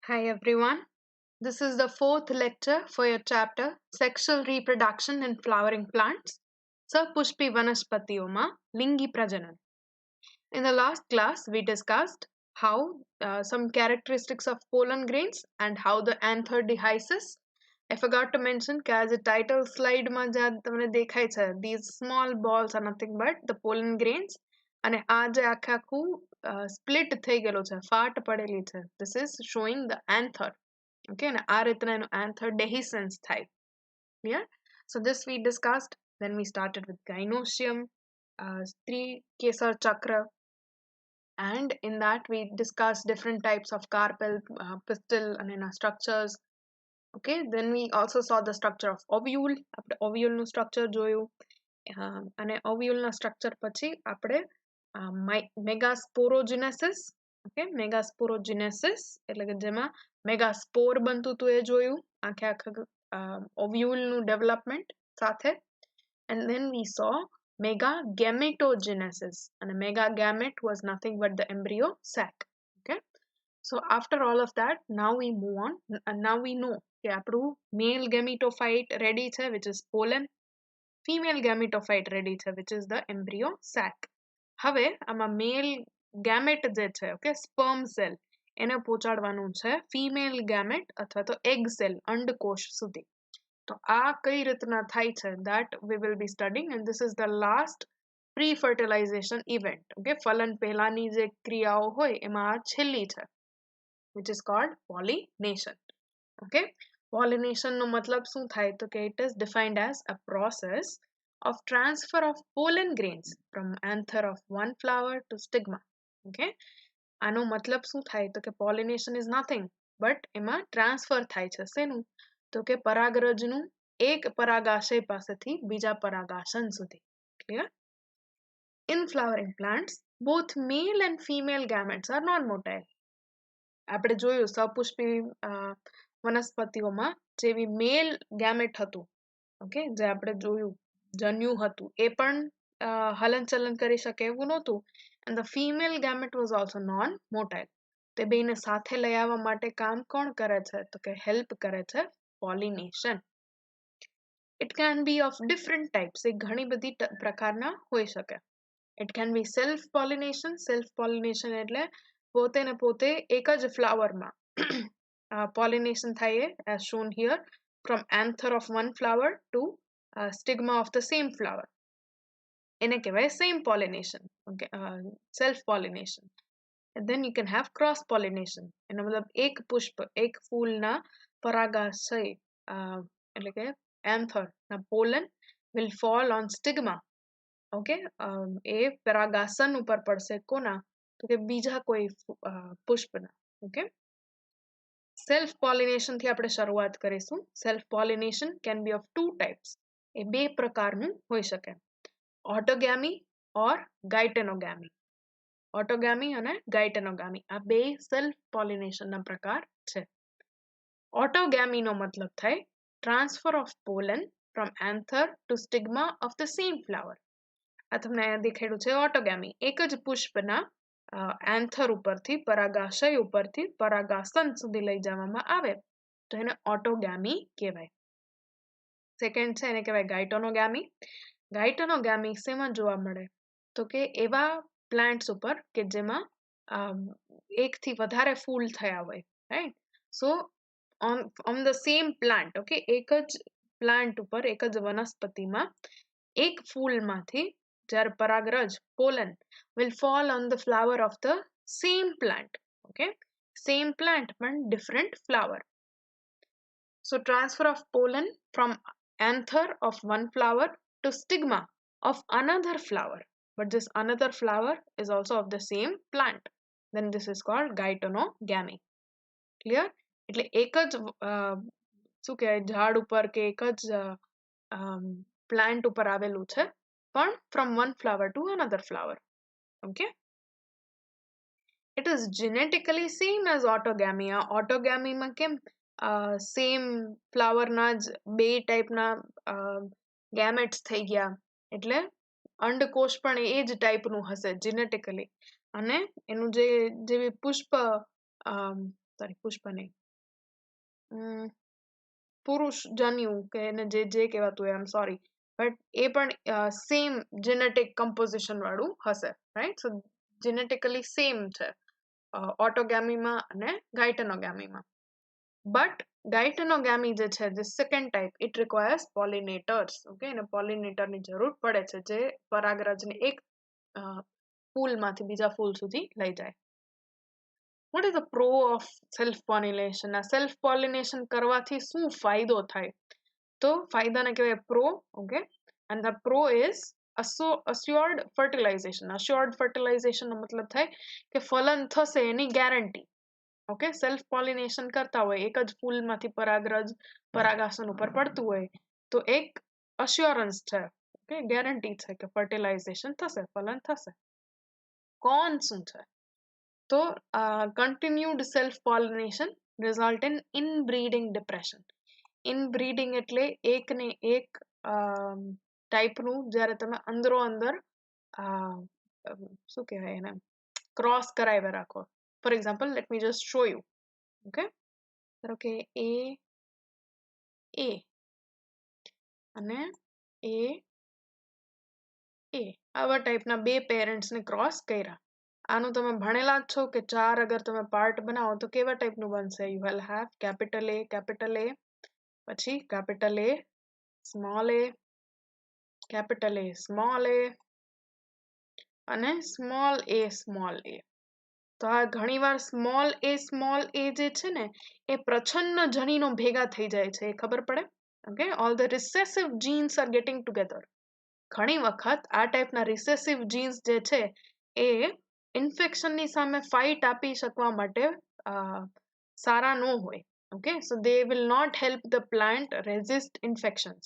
Hi everyone. This is the fourth lecture for your chapter Sexual Reproduction in Flowering Plants. Pushpi Vanaspatioma Lingi Prajanan. In the last class, we discussed how some characteristics of pollen grains and how the anther dehisces. I forgot to mention કે as a title slide માં તમને દેખાય છે these small balls are nothing but the pollen grains અને આ જે આખે આખું split થઈ ગયેલું છે ફાટ પડેલી છે this is showing the anther okay અને આ રીતના એનું anther dehiscence થાય clear so this we discussed then we started with gynoecium સ્ત્રી કેસર ચક્ર and in that we discussed different types of carpel pistil and structures. Okay, then we also saw the structure of ovule. આપણે ovule નું structure જોયું અને ovule ના structure પછી આપણે megasporogenesis okay megasporogenesis એટલે કે જેમાં megaspore બનતું હતું એ જોયું આખે આખા ovule નું development સાથે and then we saw megagametogenesis and a megagamete was nothing but the embryo sac. Okay, so after all of that now we move on and now we know કે આપણું male gametophyte ready છે which is pollen, female gametophyte ready છે which is the embryo sac. હવે આમાં male gamete જે છે okay sperm cell એને પહોંચાડવાનું છે female gamete અથવા તો egg cell અંડકોશ સુધી. તો આ કઈ રીતના થાય છે that we will be studying and this is the last pre-fertilization event. Okay, ફલન પહેલાની જે ક્રિયાઓ હોય એમાં આ છેલ્લી છે which is called pollination. Okay, pollination નો મતલબ શું થાય તો કે it is defined as a process of transfer of pollen grains from anther of one flower to stigma. Okay, આનો મતલબ શું થાય તો કે pollination is nothing but એમાં transfer થાય છે શેનું તો કે પરાગરજનું એક પરાગાશય પાસેથી બીજા પરાગાસન સુધી. Clear? In flowering plants, both male and female gametes are non-motile. આપણે જોયું સપુષ્પી વનસ્પતિઓમાં જેવી મેલ ગેમેટ હતું ઓકે જે આપણે જોયું જન્યુ હતું એ પણ હલનચલન કરી શકે એવું નહોતું and the female gamete was also non-motile. તે બેને સાથે લઈ આવવા માટે કામ કોણ કરે છે તો કે હેલ્પ કરે છે pollination. It can be of different types. એ ઘણી બધી પ્રકારના હોઈ શકે. It can be self pollination. Self pollination એટલે પોતે ને પોતે એક જ ફ્લાવરમાં pollination થાય as shown here from anther of one flower to stigma of the same flower. એને કહેવાય same pollination. Okay, self pollination. And then you can have cross pollination. એનો મતલબ એક પુષ્પ એક ફૂલના પરાગાશય એટલે કે anther na pollen will fall on stigma. Okay, એ પરાગાસન ઉપર પડશે કોના તો કે બીજા કોઈ પુષ્પના. Okay, self pollination થી આપણે શરૂઆત કરીશું. Self pollination can be of two types. એ બે પ્રકારનું હોઈ શકે autogamy or geitonogamy. Autogamy અને geitonogamy આ બે self pollination ના પ્રકાર છે. Autogamy નો મતલબ થાય transfer of pollen from anther to stigma of the same flower. આ તમને અહીંયા દેખાડ્યું છે autogamy. એક જ પુષ્પના anther ઉપરથી પરાગાશય ઉપરથી પરાગાસન સુધી લઈ જવામાં આવે તો એને autogamy કહેવાય. સેકન્ડ છે એને કહેવાય geitonogamy. Geitonogamy શેમાં જોવા મળે તો કે એવા પ્લાન્ટ્સ ઉપર કે જેમાં એકથી વધારે ફૂલ થયા હોય right so on the same plant okay એક જ પ્લાન્ટ ઉપર એક જ વનસ્પતિમાં એક ફૂલમાંથી જ્યારે પરાગરજ pollen will fall on the flower of the same plant. Okay, same plant but different flower. So transfer of pollen from anther of one flower to stigma of another flower, but this another flower is also of the same plant, then this is called geitonogamy. Clear? એટલે એક જ શું કહેવાય ઝાડ ઉપર કે એક જ પ્લાન્ટ ઉપર આવેલું છે પણ from one flower to another flower. Okay, it is genetically same as autogamy. Autogamy માં કેમ same flower ના જ બે ટાઈપના gametes થઈ ગયા એટલે અંડકોશ પણ એ જ ટાઈપનું હશે genetically અને એનું જેવી પુષ્પ સોરી પુષ્પ નહીં, પુરુષ જન્યુ કે એને જે કહેવાતું હોય, આમ સોરી, બટ એ પણ સેમ જેનેટિક કમ્પોઝિશન વાળું હશે, રાઈટ? સો જેનેટિકલી સેમ છે ઓટોગેમીમાં અને ગાયટેનોગેમીમાં. બટ ગાયટેનોગેમી જે છે, જે second type, it requires pollinators. Okay, અને પોલિનેટરની જરૂર પડે છે જે પરાગરજને એક ફૂલમાંથી બીજા ફૂલ સુધી લઈ જાય. What is the pro of self pollination? આ સેલ્ફ પોલિનેશન કરવાથી શું ફાયદો થાય? તો ફાયદાને કહેવાય pro. Okay, and the pro is assured fertilization. assured fertilization નો મતલબ થાય કે ફલન થશે એની ગેરંટી. ઓકે, સેલ્ફ પોલિનેશન કરતા હોય, એક જ ફૂલમાંથી પરાગરજ પરાગાસન ઉપર પડતું હોય, તો એક અશ્યોરન્સ છે, ઓકે, ગેરંટી છે કે ફર્ટિલાઇઝેશન થશે, ફલન થશે. કોણ શું છે? તો continued self pollination result in inbreeding depression. Inbreeding એટલે એક ને એક ટાઈપનું જ્યારે તમે અંદરો અંદર શું કહેવાય એને, ક્રોસ કરાવ્યા રાખો. For example, let me just show you. Okay, ધારો કે એ અને એ આવા ટાઈપના બે પેરેન્ટ્સને ક્રોસ કર્યા. આનું તમે ભણેલા જ છો કે 4 અગર તમે પાર્ટ બનાવો તો કેવા ટાઈપનું બનશે? You will have capital A, પછી capital A, small a, capital A, small a, અને સ્મોલ a. તો આ ઘણીવાર સ્મોલ a જે છે ને, એ પ્રચ્છન્ન જનીનો ભેગા થઈ જાય છે, એ ખબર પડે? Okay, all the recessive jeans are getting together. ઘણી વખત આ ટાઈપના રિસેસિવ જીન્સ જે છે એ ઇન્ફેક્શનની સામે ફાઇટ આપી શકવા માટે સારા ન હોય. Okay, so they will not help the plant resist infections.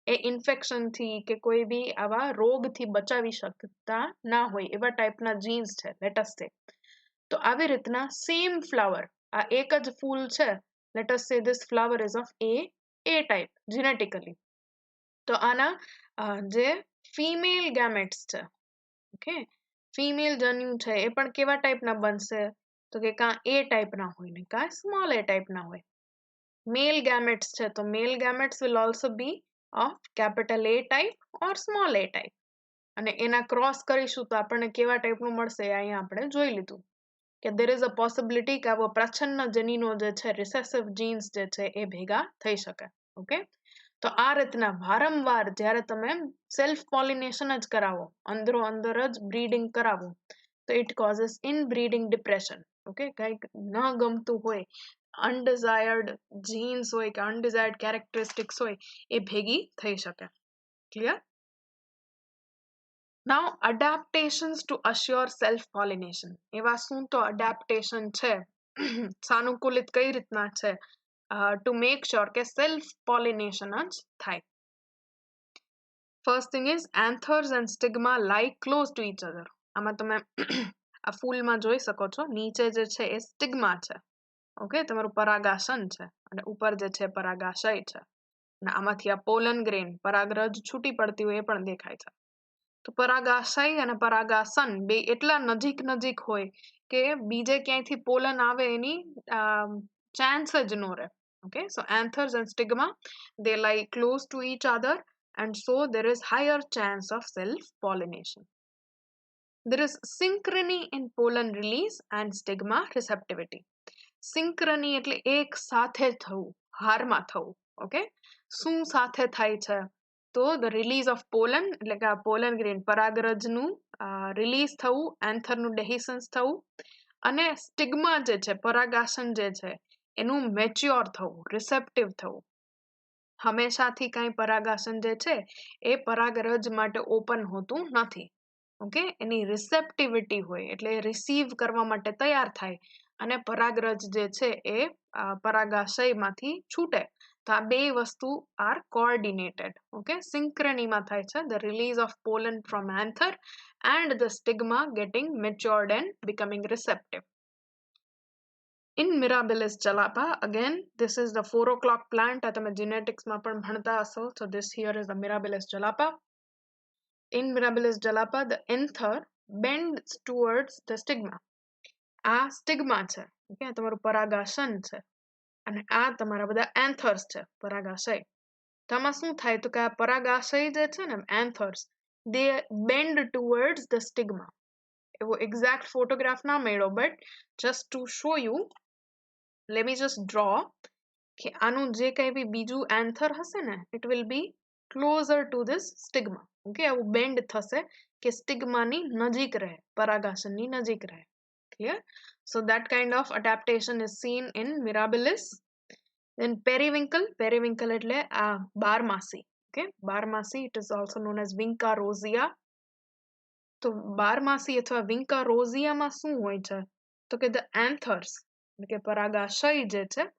એ ઇન્ફેક્શનથી કે કોઈ બી આવા રોગથી બચાવી શકતા ના હોય એવા ટાઈપના જીન્સ છે, લેટ અસ સે. તો આવી રીતના સેમ ફ્લાવર, આ એક જ ફૂલ છે, let us say this flower is of a type genetically. તો આના જે ફિમેલ ગેમેટ્સ છે, ઓકે, ફિમેલ જન્યુ છે, એ પણ કેવા ટાઈપના બનશે? તો કે કાં એ ટાઈપના હોય ને કાં સ્મોલ એ ટાઈપના હોય. મેલ ગેમેટ્સ છે, તો male gametes will also be of capital A type or small a type. અને એના ક્રોસ કરીશું તો આપણને કેવા ટાઈપનું મળશે? અહીંયા આપણે જોઈ લીધું કે there is a possibility કે આવો પ્રચ્છન્ન જનીનો જે છે, રિસેસિવ જીન્સ જે છે, એ ભેગા થઈ શકે. ઓકે, તો આ રીતના વારંવાર જ્યારે તમે સેલ્ફ પોલિનેશન જ કરાવો, અંદરો અંદર જ બ્રીડિંગ કરાવો, તો ઇટ કોઝિસ ઇનબ્રીડિંગ ડિપ્રેશન. ઓકે, કંઈક ન ગમતું હોય, અનડિઝાયર્ડ જીન્સ હોય કે અનડિઝાયર્ડ કેરેક્ટરિસ્ટિક્સ હોય, એ ભેગી થઈ શકે. Clear? Now adaptations to assure self pollination. એવા શું તો અડેપ્ટેશન છે, સાનુકૂલિત કઈ રીતના છે ટુ મેક શ્યોર કે સેલ્ફ પોલિનેશન જ થાય. First thing is anthers and stigma lie close to each other. આમાં તમે આ ફૂલમાં જોઈ શકો છો, નીચે જે છે એ સ્ટિગ્મા છે, ઓકે, તમારું પરાગાસન છે, અને ઉપર જે છે પરાગાશય છે, અને આમાંથી આ પોલન ગ્રેન, પરાગરજ છૂટી પડતી હોય એ પણ દેખાય છે. તો પરાગાશય અને પરાગાસન બે એટલા નજીક હોય કે બીજે ક્યાંયથી પોલન આવે એની ચાન્સ જ ન રહે. Okay, so anthers and stigma, they lie close to each other, and so there is higher chance of self-pollination. There is synchrony in pollen release and stigma receptivity. Synchrony એટલે એક સાથે થવું, હારમાં થવું. Okay, શું સાથે થાય છે? તો the release of pollen, એટલે કે આ પોલન ગ્રેન પરાગરજનું રિલીઝ થવું, એન્થરનું ડેહિસન્સ થવું, અને સ્ટિગ્મા જે છે, પરાગાસન જે છે, એનું મેચ્યોર થવું, રિસેપ્ટિવ થવું. હંમેશાથી કાંઈ પરાગાસન જે છે એ પરાગરજ માટે ઓપન હોતું નથી. ઓકે, એની રિસેપ્ટિવિટી હોય એટલે રિસીવ કરવા માટે તૈયાર થાય, અને પરાગરજ જે છે એ પરાગાશયમાંથી છૂટે. તો આ બે વસ્તુ આર કોઓર્ડિનેટેડ. ઓકે, સિંક્રનીમાં થાય છે the release of pollen from anther and the stigma getting matured and becoming receptive. In Mirabilis jalapa, again, this is the 4 o'clock plant. આ તમે geneticsમાં પણ ભણતા હશો. So this here is the Mirabilis jalapa. In Mirabilis jalapa, the anther bends towards the stigma. આ stigma છે, okay આ તમારું પરાગાશન છે અને આ તમારા બધા એન્થર્સ છે પરાગાશય તો આમાં શું થાય તો કે આ પરાગાશય જે છે ને એન્થર્સ દે બેન્ડ ટુવર્ડ્સ ધ સ્ટિગ્મા એવો એક્ઝેક્ટ ફોટોગ્રાફ ના મળ્યો but just to show you let me just draw કે આનું જે કંઈ બી બીજું એન્થર હશે ને it will be closure two this stigma okay આવું બેન્ડ થશે કે સ્ટિગ્માની નજીક રહે પરાગાશનની નજીક રહે clear so that kind of adaptation is seen in mirabilis then periwinkle એટલે આ બારમાસી okay બારમાસી it is also known as vinca rosea તો બારમાસી અથવા વિંકા રોઝિયામાં શું હોય છે તો કે the anthers એટલે કે પરાગાશય જે છે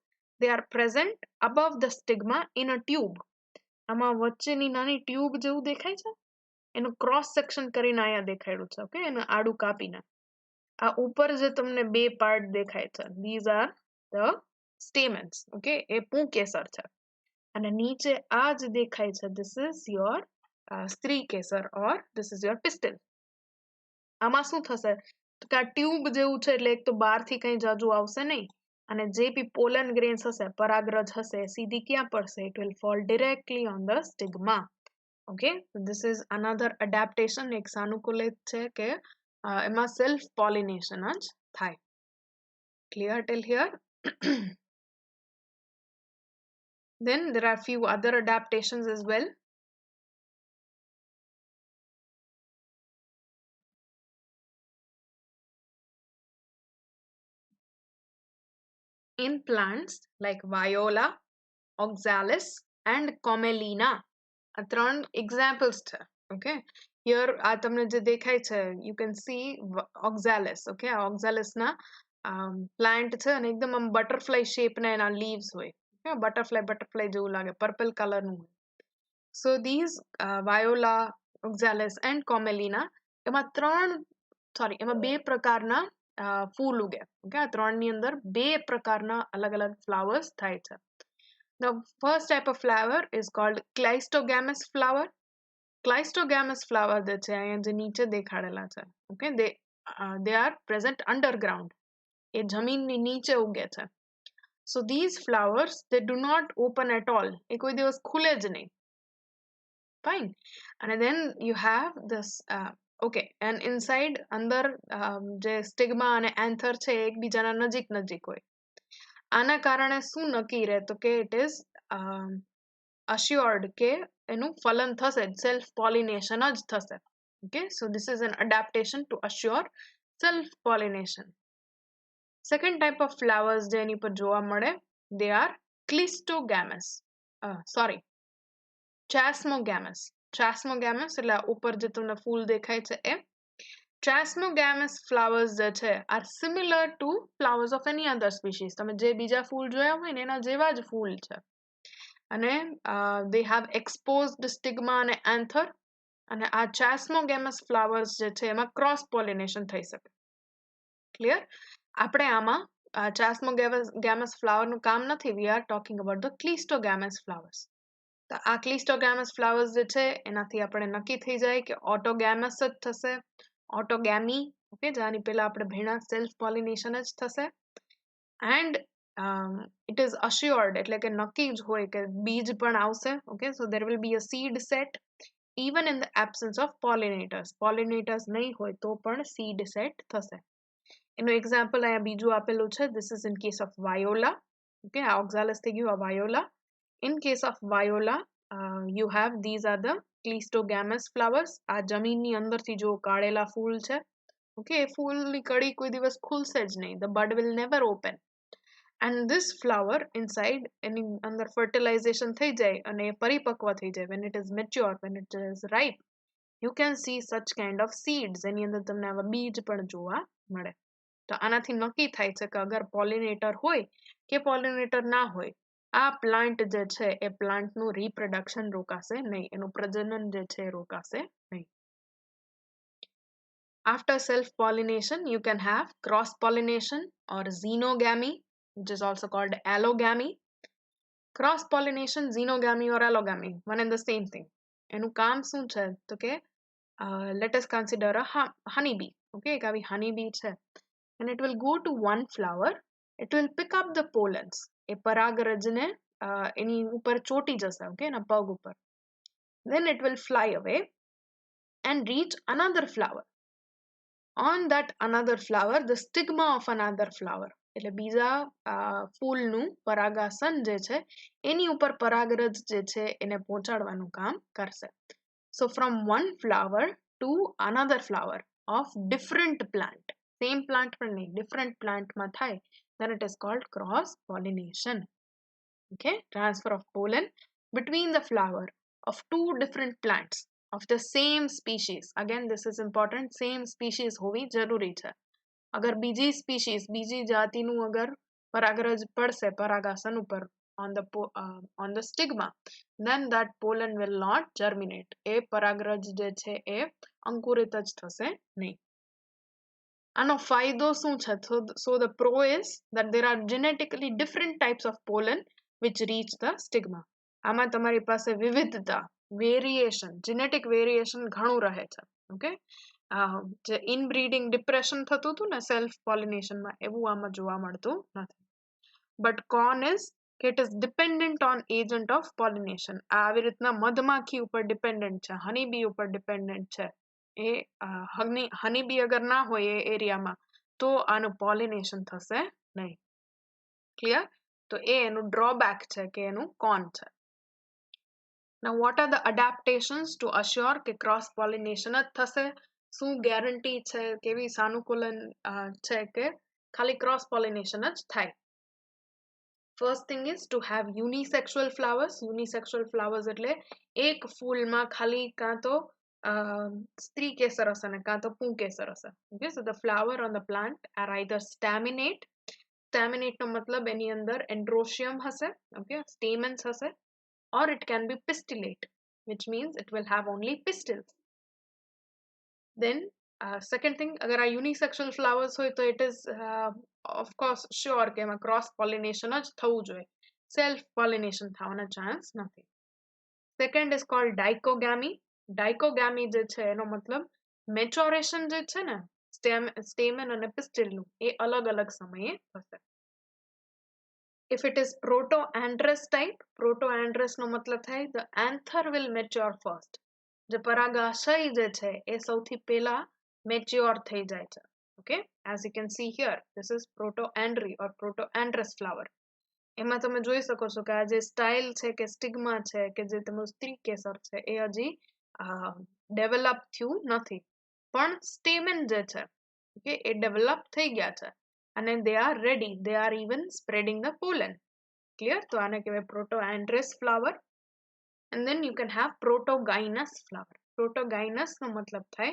they are present above the stigma in a tube આમાં વચ્ચેની નાની ટ્યુબ જેવું દેખાય છે એનું ક્રોસ સેક્શન કરીને અહીંયા દેખાડ્યું છે ઓકે એનું આડું કાપીને આ ઉપર જે તમને બે પાર્ટ દેખાય છે these are the stamens okay એ પુંકેસર છે અને નીચે આ જ દેખાય છે this is your સ્ત્રી કેસર or this is your pistil આમાં શું થશે તો કે આ ટ્યુબ જેવું છે એટલે એક તો બહારથી કંઈ જાજુ આવશે નહીં અને જે બી પોલન ગ્રેન્સ હશે પરાગરજ હશે સીધી ક્યાં પડશે it will fall directly on the stigma okay so this is another adaptation એક સાનુકૂલિત છે કે એમાં self pollination જ થાય clear till here then there are few other adaptations as well in plants like viola oxalis and commelina આ ત્રણ examples છે okay here આ તમને જે દેખાય છે યુ કેન સી ઓક્ઝાલિસ ઓકે આ ઓક્ઝાલિસના પ્લાન્ટ છે અને એકદમ આમ બટરફ્લાય શેપના એના લીવ્સ હોય ઓકે બટરફ્લાય જેવું લાગે પર્પલ કલરનું હોય સો ધીઝ વાયોલા ઓક્ઝાલિસ એન્ડ કોમેલિના એમાં બે પ્રકારના ફૂલ ઉગે ઓકે આ ત્રણની અંદર બે પ્રકારના અલગ અલગ ફ્લાવર્સ થાય છે The first type of flower is called Cleistogamous flower. Cleistogamous flower જે છે અહીંયા જે નીચે દેખાડેલા છે okay they are present underground એ જમીનની નીચે ઉગે છે so these flowers they do not open at all એ કોઈ દિવસ ખુલે જ નહીં fine and then you have this okay and inside અંદર જે સ્ટિગ્મા અને એન્થર છે એકબીજાના નજીક નજીક હોય આના કારણે શું નક્કી રહે તો કે ઇટ ઇઝ assured કે એનું ફલન થશે સેલ્ફ પોલિનેશન જ થશે okay so this is an adaptation to assure self pollination second type of flowers જે એની પર જોવા મળે દે આર ક્લિસ્ટોગેમસ ચાસ્મોગેમસ એટલે ઉપર જે તમને ફૂલ દેખાય છે એ Chasmogamous flowers જે છે are similar to flowers of any other species તમે જે બીજા ફૂલ જોયા હોય ને એના જેવા જ ફૂલ છે અને they have exposed stigma અને anther અને આ Chasmogamous flowers જે છે એમાં cross pollination થઈ શકે clear આપણે આમાં Chasmogamous flower નું કામ નથી we are talking about the Cleistogamous flowers તો આ Cleistogamous flowers જે છે એનાથી આપણે નક્કી થઈ જાય કે ઓટોગેમસ જ થશે ઓટોગેમી ઓકે જાની પહેલા આપણે ભેણા સેલ્ફ પોલિનેશન જ થશે એન્ડ ઇટ ઇઝ અશ્યોર્ડ એટલે કે નક્કી જ હોય કે બીજ પણ આવશે okay so there will be a seed set even in the absence of pollinators નહીં હોય તો પણ seed set થશે એનું એક્ઝામ્પલ અહીંયા બીજું આપેલું છે this is in case of viola okay આ oxalis થઈ ગયું આ viola in case of viola you have these are the Cleistogamous flowers આ જમીનની અંદરથી જો કાઢેલા ફૂલ છે ઓકે એ ફૂલની કળી કોઈ દિવસ ખુલશે જ નહીં the bud will never open and this flower inside એની અંદર fertilization થઈ જાય અને પરિપક્વ થઈ જાય when it is mature when it is ripe you can see such kind of seeds એની અંદર તમને આવા બીજ પણ જોવા મળે તો આનાથી નક્કી થાય છે કે અગર પોલિનેટર હોય કે પોલિનેટર ના હોય આ પ્લાન્ટ જે છે એ પ્લાન્ટનું રિપ્રોડક્શન રોકાશે નહીં એનું પ્રજનન જે છે રોકાશે નહીં after self pollination you can have cross pollination or xenogamy which is also called allogamy cross pollination xenogamy or allogamy one and the same thing એનું કામ શું છે તો કે let us consider a honeybee okay એક આવી honeybee છે and it will go to one flower it will pick up the pollens. એ પરાગરજને એની ઉપર ચોટી જશે, okay, એના પગ ઉપર. Then it will fly away and reach another flower. On that another flower, the stigma of another flower, એટલે બીજા ફૂલનું પરાગાસન જે છે એની ઉપર પરાગરજ જે છે એને પહોંચાડવાનું કામ કરશે. So from one flower to another flower of different plant, same plant પણ નહીં, different plant માં થાય, then it is called cross pollination. Okay, transfer of pollen between the flower of two different plants of the same species. Again, this is important, same species હોવી જરૂરી છે. અગર બીજી species, બીજી જાતિનું અગર પરાગરજ પડશે પરાગાસન ઉપર on the stigma, then that pollen will not germinate. એ પરાગરજ જે છે એ અંકુરિત જ થશે નહીં. આનો ફાયદો શું છે? So the pro is that there are genetically different types of pollen which reach the stigma. આમાં તમારી પાસે વિવિધતા, વેરિએશન, જેનેટિક વેરિએશન ઘણું રહે છે. ઓકે, જે ઇનબ્રીડિંગ ડિપ્રેશન થતું હતું ને સેલ્ફ પોલિનેશનમાં, એવું આમાં જોવા મળતું નથી. બટ કોન ઇઝ કે it is dependent on agent of pollination. આ આવી રીતના મધમાખી ઉપર ડિપેન્ડન્ટ છે, હનીબી ઉપર ડિપેન્ડન્ટ છે. એ હનીબી અગર ના હોય એ એરિયામાં તો આનું પોલિનેશન થશે નહીં. ક્લિયર? તો એ એનું ડ્રોબેક છે કે એનું કોન છે. Now what are the adaptations to assure કે ક્રોસ પોલિનેશન જ થશે? શું ગેરંટી છે, કેવી સાનુકૂલન છે કે ખાલી ક્રોસ પોલિનેશન જ થાય? First thing is to have unisexual flowers. Unisexual flowers એટલે એક ફૂલમાં ખાલી કાં તો સ્ત્રી કેસર હશે ને કાં તો પુંકેસર હશે. Okay, so the flower on the plant are either staminate. Staminate નો મતલબ એની અંદર androecium હશે, okay, stamens હશે, or it can be pistillate, which means it will have only pistils. Then second thing, agar આ unisexual flowers હોય તો it is of course sure કે એમાં cross pollination જ થવું જોઈએ, self pollination થવાના ચાન્સ નથી. Second is called dichogamy. Dichogamy જે છે એનો મતલબ મેચ્યોરેશન જે છે ને સ્ટેમન અને પિસ્ટિલનું એ અલગ અલગ સમયે થશે. If it is proto-androus type, proto-androus નો મતલબ થાય the anther will mature first. જે પરાગાશય જે છે એ સૌથી પહેલા મેચ્યોર થઈ જાય છે. Okay, as you can see here, this is proto-andry or proto-androus flower. એમાં તમે જોઈ શકો છો કે આ જે સ્ટાઇલ છે કે સ્ટિગ્મા છે કે જે તમારું સ્ત્રી કેસર છે એ હજી ડેવલપ થયું નથી, પણ સ્ટેમન જે છે ઓકે એ ડેવલપ થઈ ગયા છે અને they are ready, they are even spreading the pollen. Clear? તો આને કહેવાય proto-androus flower. And then you can have protogynous flower. Protogynous નો મતલબ થાય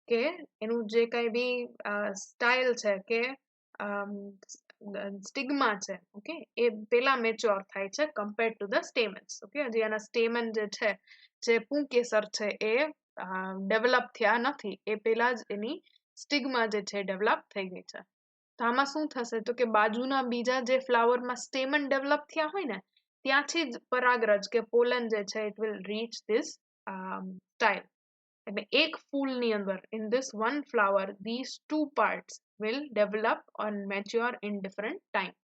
કે એનું જે કઈ બી સ્ટાઇલ છે કે સ્ટિગ્મા છે ઓકે એ પેલા મેચ્યોર થાય છે કમ્પેર્ડ ટુ ધ સ્ટેમન્સ. ઓકે, હજી આના સ્ટેમન જે છે જે પુંકેસર છે એ ડેવલપ થયા નથી, એ પેલા જ એની સ્ટિગ્મા જે છે ડેવલપ થઈ ગઈ છે. તો આમાં શું થશે તો કે બાજુના બીજા જે ફ્લાવરમાં સ્ટેમન ડેવલપ થયા હોય ને ત્યાંથી જ પરાગરજ કે પોલન જે છે it will reach this style. એટલે એક ફૂલની અંદર in this one flower these two parts will develop and mature in different time.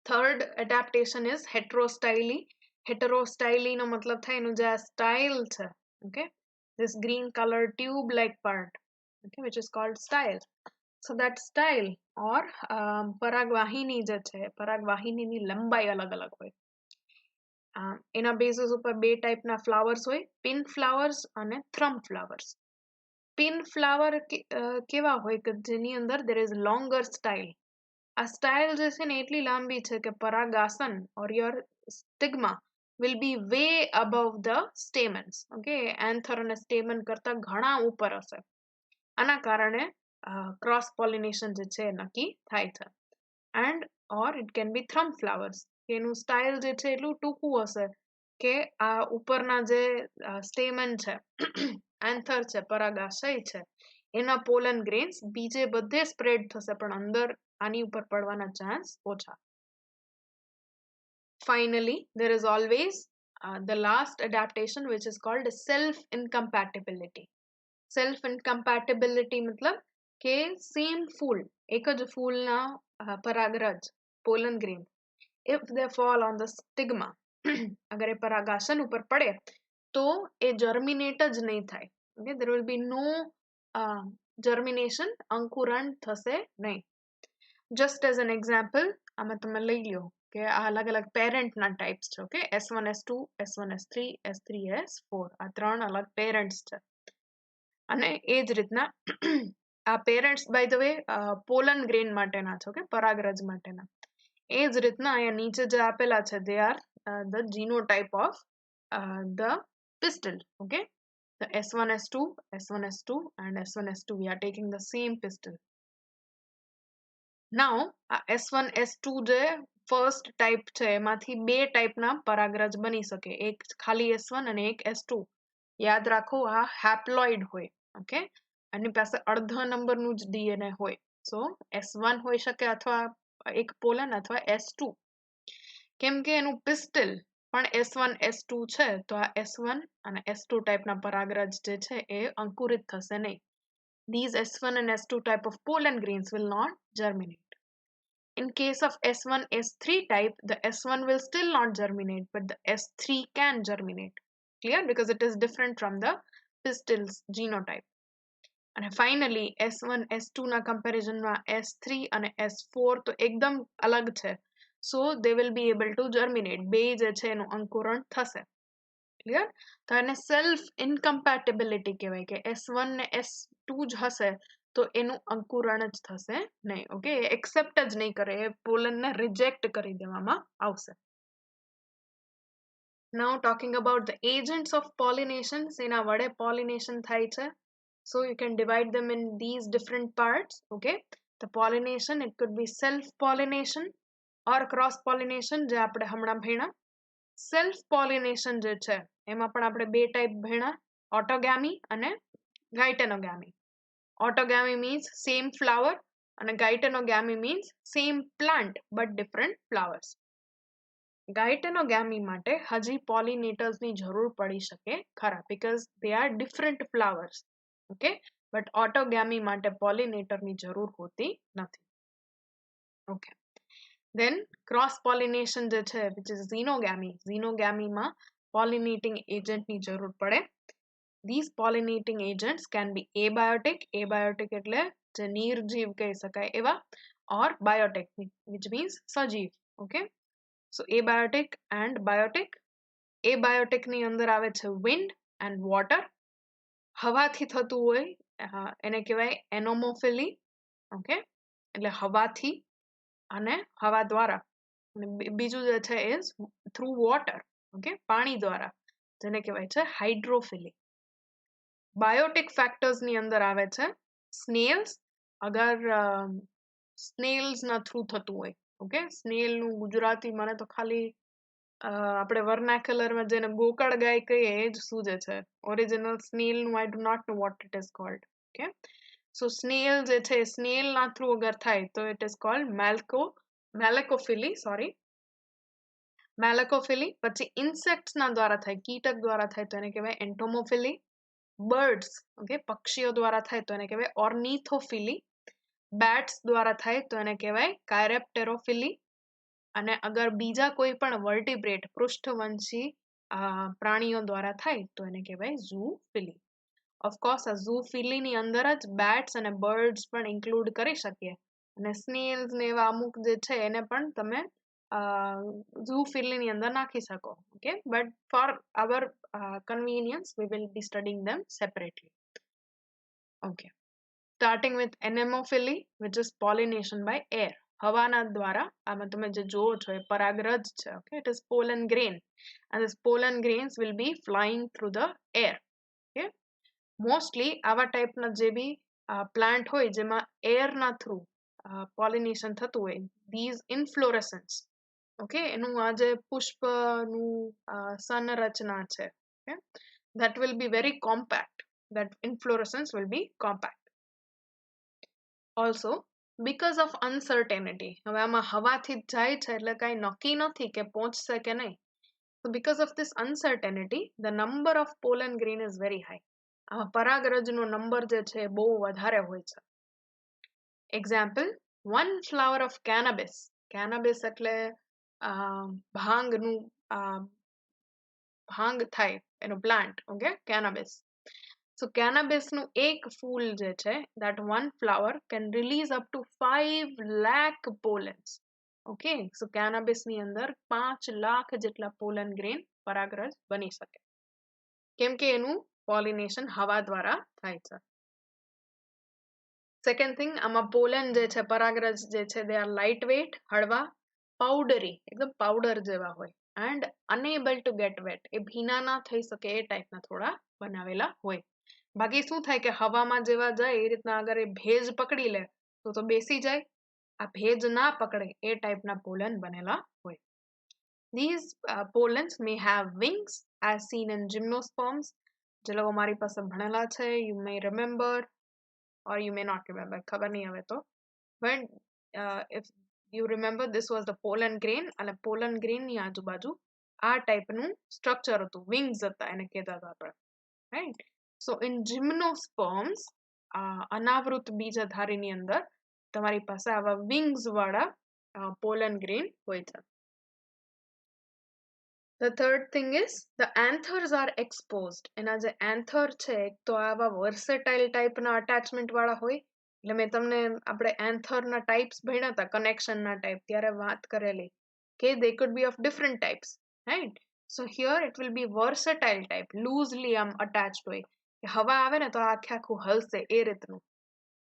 Third adaptation is heterostyly. Heterostyly નો મતલબ થાય એનું જે style છે okay, this green color tube like part okay, which is called style. So that style or પરાગવાહિની જે છે પરાગવાહિનીની લંબાઈ અલગ અલગ હોય. એના બેસિસ ઉપર બે ટાઈપના ફ્લાવર્સ હોય, પિન ફ્લાવર્સ અને થ્રમ ફ્લાવર્સ. પિન ફ્લાવર કેવા હોય કે જેની અંદર there is longer style. આ સ્ટાઇલ જે છે ને એટલી લાંબી છે કે પરાગાસન or your stigma will be way above the stamens. Okay, anther અને stamen કરતા ઘણા ઉપર હશે. આના કારણે cross pollination જે છે નક્કી થાય છે. And or it can be thrum flowers. એનું સ્ટાઇલ જે છે એટલું ટૂંકું હશે કે આ ઉપરના જે સ્ટેમન છે anther છે પરાગાશય છે એના પોલન ગ્રેન્સ બીજે બધે સ્પ્રેડ થશે પણ અંદર આની ઉપર પડવાના ચાન્સ ઓછા. Finally, there is always the last adaptation which is called self incompatibility. Self incompatibility મતલબ કે સેમ ફૂલ એક જ ફૂલના परागरज pollen grain if they fall on the stigma अगर ये परागासन ऊपर पड़े तो એ germinate જ નહીં થાય. Okay, there will be no germination, અંકુરણ થશે નહીં. just as an example આમાં તમે લઈ લ્યો કે આ અલગ અલગ પેરેન્ટ ના ટાઈપ્સ છે. Okay, S1 S2 S1 S3 S3 S4 આ ત્રણ અલગ પેરેન્ટ્સ છે. અને એ જ રીતના આ parents by the way pollen grain માટેના છે. ઓકે, પરાગરજ માટેના. એ જ રીતના અહીંયા નીચે જે આપેલા છે they are the genotype of the pistil. Okay, the S1 S2 S1 S2 and S1 S2 we are taking the same pistil. now S1 S2 જે ફર્સ્ટ ટાઈપ છે એમાંથી બે ટાઈપના પરાગરજ બની શકે. એક ખાલી S1 અને એક S2. યાદ રાખો આ હેપ્લોઇડ હોય. ઓકે, એની પાસે અડધા નંબરનું જ ડીએનએ હોય. સો S1 હોઈ શકે અથવા એક પોલન અથવા S2. કેમ કે એનું પિસ્ટલ પણ S1 S2 છે તો આ S1 અને S2 ટાઈપના પરાગરજ જે છે એ અંકુરિત થશે નહીં. These S1 and S2 type of pollen grains will not germinate. In case of S1 S3 type, the S1 will still not germinate, but the S3 can germinate. Clear? Because it is different from the pistils genotype. And finally S1 S2 ના કમ્પેરિઝનમાં S3 અને S4 તો એકદમ અલગ છે. So they will be able to germinate. બે જે છે એનું અંકુરણ થશે. ક્લિયર? તો એને સેલ્ફ ઇનકમ્પેટેબિલિટી કહેવાય કે S1 ને S2 જ હશે તો એનું અંકુરણ જ થશે નહીં. ઓકે, એક્સેપ્ટ જ નહીં કરે, એ પોલનને રિજેક્ટ કરી દેવામાં આવશે. Now talking about the agents of pollination, એના વડે pollination થાય છે. So you can divide them in these different parts. Okay, the pollination, it could be self pollination or cross pollination જે આપણે હમણાં ભણ્યા. સેલ્ફ પોલિનેશન જે છે એમાં પણ આપણે બે ટાઈપ ભણ્યા, ઓટોગેમી અને geitonogamy. Autogamy means same flower અને geitonogamy means same plant but different flowers. Geitonogamy માટે હજી પોલિનેટર્સની જરૂર પડી શકે ખરા because they are different flowers. Okay, but autogamy માટે પોલિનેટરની જરૂર હોતી નથી. ઓકે, then cross pollination જે છે which is xenogamy. xenogamy માં pollinating agent ની જરૂર પડે. These pollinating agents can be abiotic. abiotic એટલે જે નિર્જીવ કહી શકાય એવા, or biotic which means સજીવ. Okay, so abiotic and biotic. abiotic ની અંદર આવે છે wind and water. હવાથી થતું હોય એને કહેવાય એનોમોફિલી. ઓકે, એટલે હવાથી અને હવા દ્વારા. બીજું જે છે is through water. ઓકે, પાણી દ્વારા, જેને કહેવાય છે હાઇડ્રોફિલી. બાયોટિક ફેક્ટર્સ ની અંદર આવે છે સ્નેલ્સ. અગર સ્નેલ્સ ના થ્રુ થતું હોય. ઓકે, સ્નેલ નું ગુજરાતી મને તો ખાલી આપણે વર્નાક્યુલરમાં જેને ગોકળ ગાય કહીએ એ જ સૂજે છે. ઓરિજિનલ સ્નેલ નું I do not know what it is called. Okay, so snail જે છે સ્નેલ ના થ્રુ અગર થાય તો it is called malacophilia. sorry, malacophilia. પછી ઇન્સેક્ટ્સ ના દ્વારા થાય, કીટક દ્વારા થાય તો એને કહેવાય એન્ટોમોફિલી. બર્ડ્સ, ઓકે, પક્ષીઓ દ્વારા થાય તો એને કહેવાય ઓર્નિથોફિલી. બેટ્સ દ્વારા થાય તો એને કહેવાય કાયરેપ્ટેરોફિલી. અને અગર બીજા કોઈ પણ વર્ટિબ્રેટ પૃષ્ઠવંશી પ્રાણીઓ દ્વારા થાય તો એને કહેવાય ઝૂફિલી. ઓફકોર્સ આ ઝૂફિલીની અંદર જ બેટ્સ અને બર્ડ્સ પણ ઇન્ક્લુડ કરી શકીએ. અને સ્નેલ્સ ને એવા અમુક જે છે એને પણ તમે ઝૂફિલીની અંદર નાખી શકો. Okay, but for our convenience we will be studying them separately. Okay, starting with anemophily which is pollination by air. હવાના દ્વારા આમાં તમે જે જોવો છો એ પરાગરજ છે. Okay, it is pollen grain and this pollen grains will be flying through the air. Okay, mostly આવા ટાઈપના જે બી પ્લાન્ટ હોય જેમાં એર ના થ્રુ પોલિનેશન થતું હોય, these inflorescence. ઓકે, એનું આ જે પુષ્પનું સંરચના છે, okay, that will be very compact. That inflorescence will be compact. Also because of uncertainty, હવે આમાં હવાથી જાય છે એટલે કાંઈ નક્કી નથી કે પહોંચશે કે નહીં. So because of this uncertainty, the number of pollen grain is very high. પરાગરજનો નંબર જે છે બહુ વધારે હોય છે. Example, 1 flower of cannabis. Cannabis એટલે ભાંગનું ભાંગ થાય એનો plant. Okay, cannabis. So cannabis નું એક ફૂલ જે છે, that one flower can release up to 5 lakh pollens. Okay, so cannabis ની અંદર 5 લાખ જેટલા પોલન ગ્રેન પરાગરજ બની શકે, કેમ કે એનું પોલિનેશન હવા દ્વારા થાય છે. સેકન્ડ થિંગ, આમાં પોલન જે છે, પરાગરજ જે છે, they are લાઇટ વેઇટ, હળવા, પાવડરી, એકદમ પાવડર જેવા હોય, and unable to get wet, એ ભીના ના થઈ શકે એ ટાઈપના થોડા બનાવેલા હોય. બાકી શું થાય કે હવામાં જેવા જાય એ રીતના અગર એ ભેજ પકડી લે તો બેસી જાય, આ ભેજ ના પકડે એ ટાઈપના પોલન બનેલા હોય. These pollens may have wings as seen in gymnosperms. જે લોકો મારી પાસે ભણેલા છે, you may remember or you may not remember, ખબર નહીં હવે તો, but if you remember, this was the pollen grain, અને pollen grain ની આજુબાજુ આ ટાઈપનું સ્ટ્રક્ચર હતું, વિંગ્સ હતા એને કહેતા હતા આપણે, રાઈટ. સો ઇન જિમ્નોસ્પર્મ્સ, અનાવૃત બીજધારીની અંદર તમારી પાસે આવા વિંગ્સ વાળા પોલન ગ્રેન હોય છે. The third thing is the anthers are exposed. એના જે એન્થર છે તો આવા વર્સેટાઇલ ટાઈપના અટેચમેન્ટ વાળા હોય. એટલે મેં તમને આપણે એન્થરના ટાઈપ્સ ભણ્યા હતા, કનેક્શનના ટાઈપ, ત્યારે વાત કરેલી કે they could be of different types, right? So here it will be versatile type, loosely attached હોય, હવા આવે ને તો આખે આખું હલશે એ રીતનું,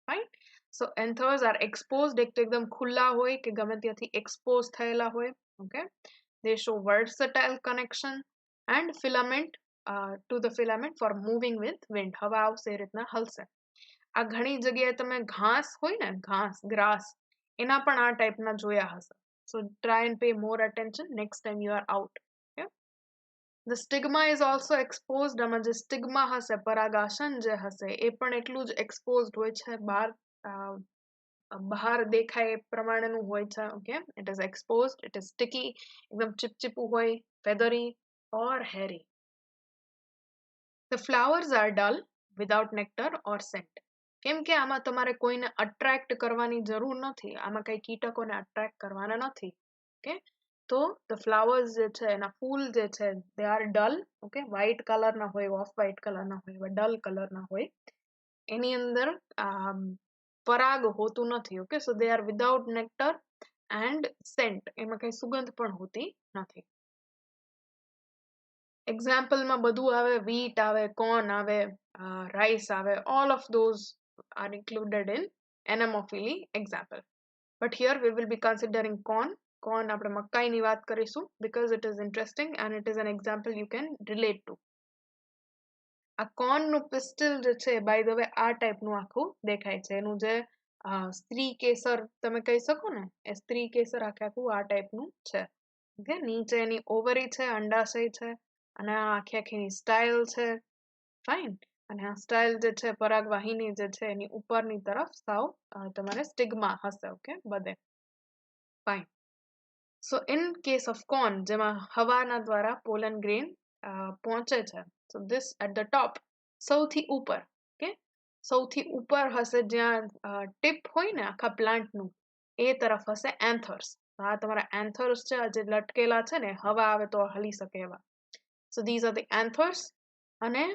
right? So anthers are exposed, એક તો એકદમ ખુલ્લા હોય કે ગમે ત્યાંથી એક્સપોઝ થયેલા હોય. Okay, they show versatile connection and filament to the filament for moving with wind. હવા આવશે એ રીતના હલશે. આ ઘણી જગ્યાએ તમે ઘાસ હોય ને, ઘાસ, ગ્રાસ, એના પણ આ ટાઈપના જોયા હશે. So try and pay more attention next time you are out. Okay? The stigma is also exposed. આમાં જે સ્ટિગ્મા હશે, પરાગાસન જે હશે, એ પણ એટલું જ exposed હોય છે, બહાર દેખાય એ પ્રમાણેનું હોય છે. Okay, it is exposed, it is sticky, એકદમ ચીપચીપું હોય, feathery or hairy. The flowers are dull without nectar or scent. કેમ કે આમાં તમારે કોઈને અટ્રેક્ટ કરવાની જરૂર નથી, આમાં કઈ કીટકોને અટ્રેક્ટ કરવાના નથી. ઓકે, તો the flowers જે છે, એના ફૂલ જે છે, they are dull. Okay, white કલરના હોય, ઓફ વ્હાઇટ કલરના હોય, ડલ કલરના હોય, એની અંદર પરાગ હોતું નથી. Okay, so they are without nectar and scent, એમાં કઈ સુગંધ પણ હોતી નથી. એક્ઝામ્પલમાં બધું આવે, wheat આવે, corn આવે, rice આવે, all of those are included in anemophily example. But here we will be considering corn. Corn આપણે મકાઈની વાત કરીશું because it is interesting and it is an example you can relate to. આ કોર્નનું pistol જે છે, by the way આ ટાઈપનું આખું દેખાય છે. એનું જે સ્ત્રી કેસર તમે કહી શકો ને, એ સ્ત્રી કેસર આખે આખું આ ટાઈપનું છે. ઓકે, નીચે એની ઓવરી છે, અંડાશય છે, અને આ આખી આખીની સ્ટાઇલ છે. ફાઇન. અને આ સ્ટાઇલ જે છે, પરાગવાહિની જે છે, એની ઉપરની તરફ સાવ તમારે સ્ટિગ્મા હશે. ઓકે, બધે. Fine. So in case of corn, જેમાં હવાના દ્વારા પોલન ગ્રેન પહોંચે છે, so this at the top, સૌથી ઉપર. ઓકે, સૌથી ઉપર હશે જ્યાં ટીપ હોય ને આખા પ્લાન્ટનું, એ તરફ હશે એન્થર્સ. આ તમારા એન્થર્સ છે, જે લટકેલા છે ને, હવા આવે તો હલી શકે એવા. So these are the anthers. અને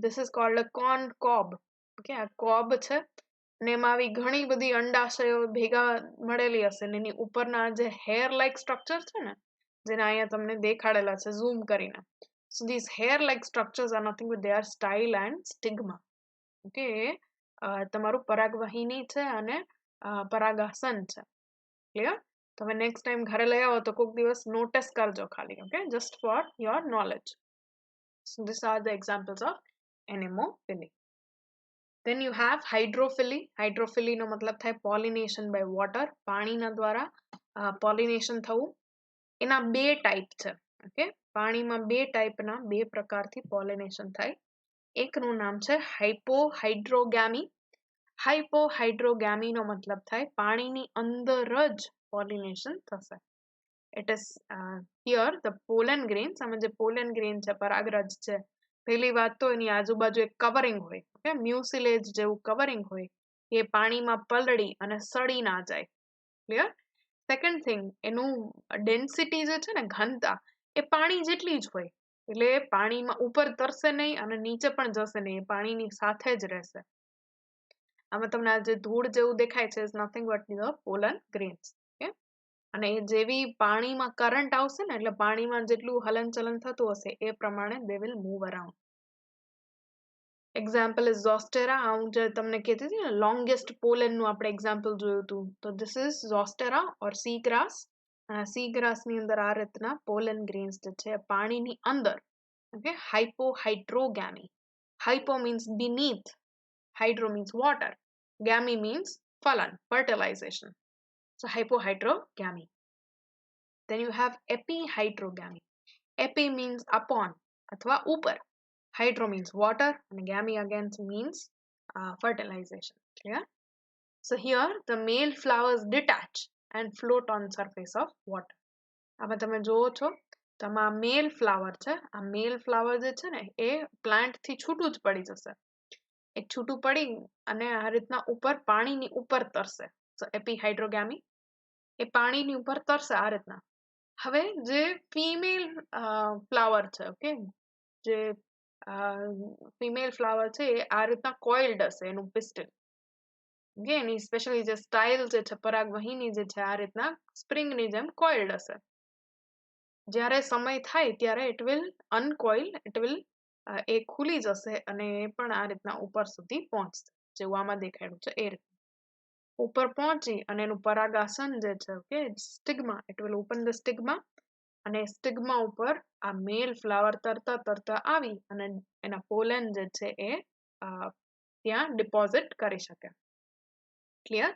this is called a corn cob. Okay, આ કોબ છે, અને એમાં આવી ઘણી બધી અંડાશયો ભેગા મળેલી હશે, ને એની ઉપરના જે હેર લાઇક સ્ટ્રક્ચર છે ને, જેને અહીંયા તમને દેખાડેલા છે ઝૂમ કરીને. So these hair-like structures are nothing but they are style and stigma. Okay, તમારું પરાગવાહિની છે અને પરાગાસન છે. ક્લિયર? તમે નેક્સ્ટ ટાઈમ ઘરે લઈ આવો તો કોઈક દિવસ નોટિસ કરજો ખાલી. Okay, just for your knowledge. So these are the examples of anemophily. Then you have hydrophily. Hydrophily નો મતલબ થાય pollination by water, પાણીના દ્વારા pollination થવું. એના બે ટાઈપ છે. ઓકે, પાણીમાં બે ટાઈપના, બે પ્રકારથી પોલિનેશન થાય. એકનું નામ છે હાઇપોહાઇડ્રોગામી. હાઇપોહાઇડ્રોગામીનો મતલબ થાય પાણીની અંદર જ પોલિનેશન થશે. It is here the pollen grains, આમાં જે pollen grain છે, પરાગરજ છે, પહેલી વાત તો એની આજુબાજુ એક કવરિંગ હોય. ઓકે, મ્યુસિલેજ જેવું કવરિંગ હોય, એ પાણીમાં પલળી અને સડી ના જાય. ક્લિયર? સેકન્ડ થિંગ, એનું ડેન્સિટી જે છે ને, ઘનતા, એ પાણી જેટલી જ હોય. એટલે પાણીમાં ઉપર તરશે નહીં અને નીચે પણ જશે નહીં, એ પાણીની સાથે જ રહેશે. આમાં તમને આ જે ધૂળ જેવું દેખાય છે is nothing but the pollen grains. Okay, અને એ જેવી પાણીમાં કરંટ આવશે ને, એટલે પાણીમાં જેટલું હલનચલન થતું હશે એ પ્રમાણે they will move around. Example is Zostera. હું જે તમને કહેતી હતી ને, લોંગેસ્ટ પોલેનનું આપણે એક્ઝામ્પલ જોયું હતું. તો this is Zostera or sea grass. Sea ગ્રાસની અંદર આ રીતના પોલન ગ્રેન્સ જે છે પાણીની અંદર. Okay, hypohydrogamy. Hypo means beneath, hydro means water, gamy means phalan, fertilization. So hypohydrogamy. Then you have epihydrogamy. Epi means upon athwa upar. Hydro means water and gamy again means fertilization. Clear? So here the male flowers detach and float on surface of water. આમાં તમે જોવો છો, તમે આ મેલ flower છે, આ મેલ flower જે છે ને એ પ્લાન્ટ થી છૂટું જ પડી જશે. એ છૂટું પડી અને આ રીતના ઉપર પાણીની ઉપર તરશે. સો એપીહાઇડ્રોગેમી, એ પાણીની ઉપર તરશે આ રીતના. હવે જે ફિમેલ ફ્લાવર છે, ઓકે, જે ફિમેલ ફ્લાવર છે એ આ રીતના કોઇલ્ડ હશે, એનું પિસ્ટલ. ઓકે, એની સ્પેશિયલી જે સ્ટાઇલ જે છે પરાગવહીની જે છે આ રીતના સ્પ્રિંગની જેમ કોઇલ્ડ હશે. જ્યારે સમય થાય ત્યારે it will uncoil, it will એ ખુલી જશે અને એ પણ આ રીતના ઉપર સુધી પહોંચશે, જેવું આમાં દેખાડ્યું છે એ રીતે ઉપર પહોંચી અને એનું પરાગાસન જે છે, okay, stigma, it will open the stigma, અને સ્ટિગ્મા ઉપર આ મેલ ફ્લાવર તરતા તરતા આવી અને એના પોલેન જે છે એ ત્યાં ડિપોઝિટ કરી શકે. ક્લિયર?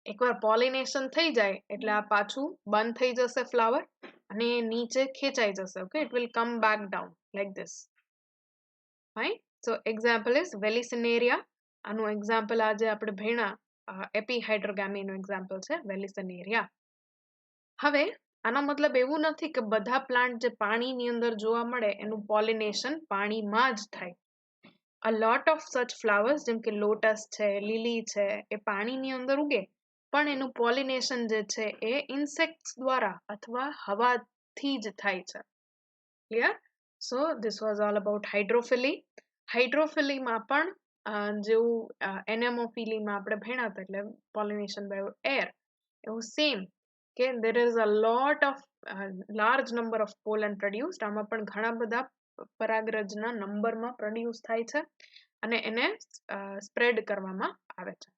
એકવાર પોલિનેશન થઈ જાય એટલે આ પાછું બંધ થઈ જશે ફ્લાવર અને નીચે ખેંચાઈ જશે. Okay, it will come back down like this. Fine. So example is Vallisneria. આનું એક્ઝામ્પલ આજે આપણે ભણ્યા એપીહાઇડ્રોગેમીનું એક્ઝામ્પલ છે વેલિસિનેરિયા. હવે આનો મતલબ એવું નથી કે બધા પ્લાન્ટ જે પાણીની અંદર જોવા મળે એનું પોલિનેશન પાણીમાં જ થાય. અ લોટ ઓફ સચ ફ્લાવર્સ જેમ કે લોટસ છે, લીલી છે, એ પાણીની અંદર ઉગે, પણ એનું પોલિનેશન જે છે એ ઇન્સેક્ટ્સ દ્વારા અથવા હવાથી જ થાય છે. Clear? So this was all about hydrophily. હાઇડ્રોફિલીમાં પણ જેવું એનેમોફિલીમાં આપણે ભણ્યા હતા, એટલે પોલિનેશન બાય એર, એવું સેમ કે there is a lot of large number of pollen produced. આમાં પણ ઘણા બધા પરાગરજના નંબરમાં પ્રોડ્યુસ થાય છે અને એને સ્પ્રેડ કરવામાં આવે છે.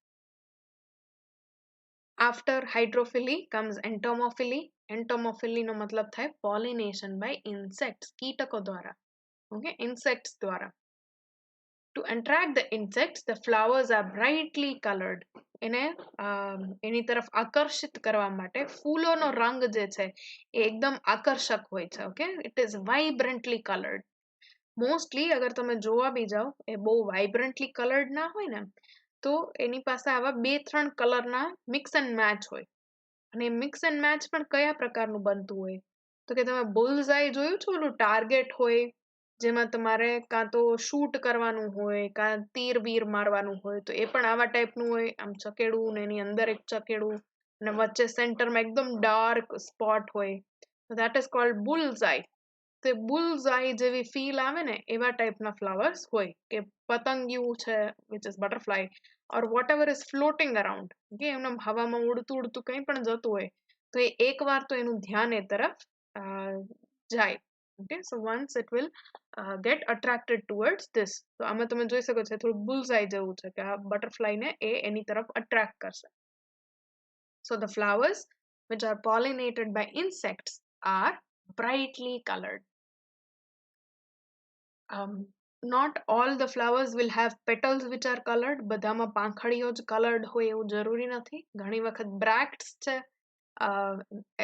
After હાઇડ્રોફિલી comes એન્ટોમોફિલી. એન્ટોમોફિલીનો મતલબ થાય પોલિનેશન બાય ઇન્સેક્ટ્સ, કીટકો દ્વારા. ઓકે, ઇન્સેક્ટ્સ દ્વારા. To attract the insects, the flowers are brightly colored. એને એની તરફ આકર્ષિત કરવા માટે ફૂલોનો રંગ જે છે એ એકદમ આકર્ષક હોય છે. Okay, it is vibrantly coloured. Mostly અગર તમે જોવા બી જાઓ એ બહુ વાઇબ્રન્ટલી કલર્ડ ના હોય ને, તો એની પાસે આવા 2-3 કલરના મિક્સ એન્ડ મેચ હોય. અને મિક્સ એન્ડ મેચ પણ કયા પ્રકારનું બનતું હોય, તો કે તમે બુલ્સઆઈ જોયું છે, ઓલું ટાર્ગેટ હોય જેમાં તમારે કાં તો શૂટ કરવાનું હોય કાં તીર બીર મારવાનું હોય, તો એ પણ આવા ટાઈપનું હોય, આમ ચકેડું ને એની અંદર એક ચકેડું અને વચ્ચે સેન્ટરમાં એકદમ ડાર્ક સ્પોટ હોય, તો દેટ ઇઝ કોલ્ડ બુલ્સઆઈ. તો બુલ્સઆઈ જેવી ફીલ આવે ને એવા ટાઈપના ફ્લાવર્સ હોય, કે પતંગિયું છે which is butterfly or vote ever is floating around, કે એમને હવામાં ઉડતું ઉડતું કંઈ પણ જતું હોય, તો એ એકવાર તો એનું ધ્યાન એ તરફ જાય. Okay, so once it will get attracted towards this. તો આમાં તમે જોઈ શકો છો થોડું બુલ્સઆઈ જેવું છે કે આ બટરફ્લાયને એ એની તરફ અટ્રેક્ટ કરશે. So the flowers which are pollinated by insects are brightly colored. Not all the flowers will have petals which are colored. બધામાં પાંખડીઓ જ colored હોય એવું જરૂરી નથી. ઘણી વખત bracts છે,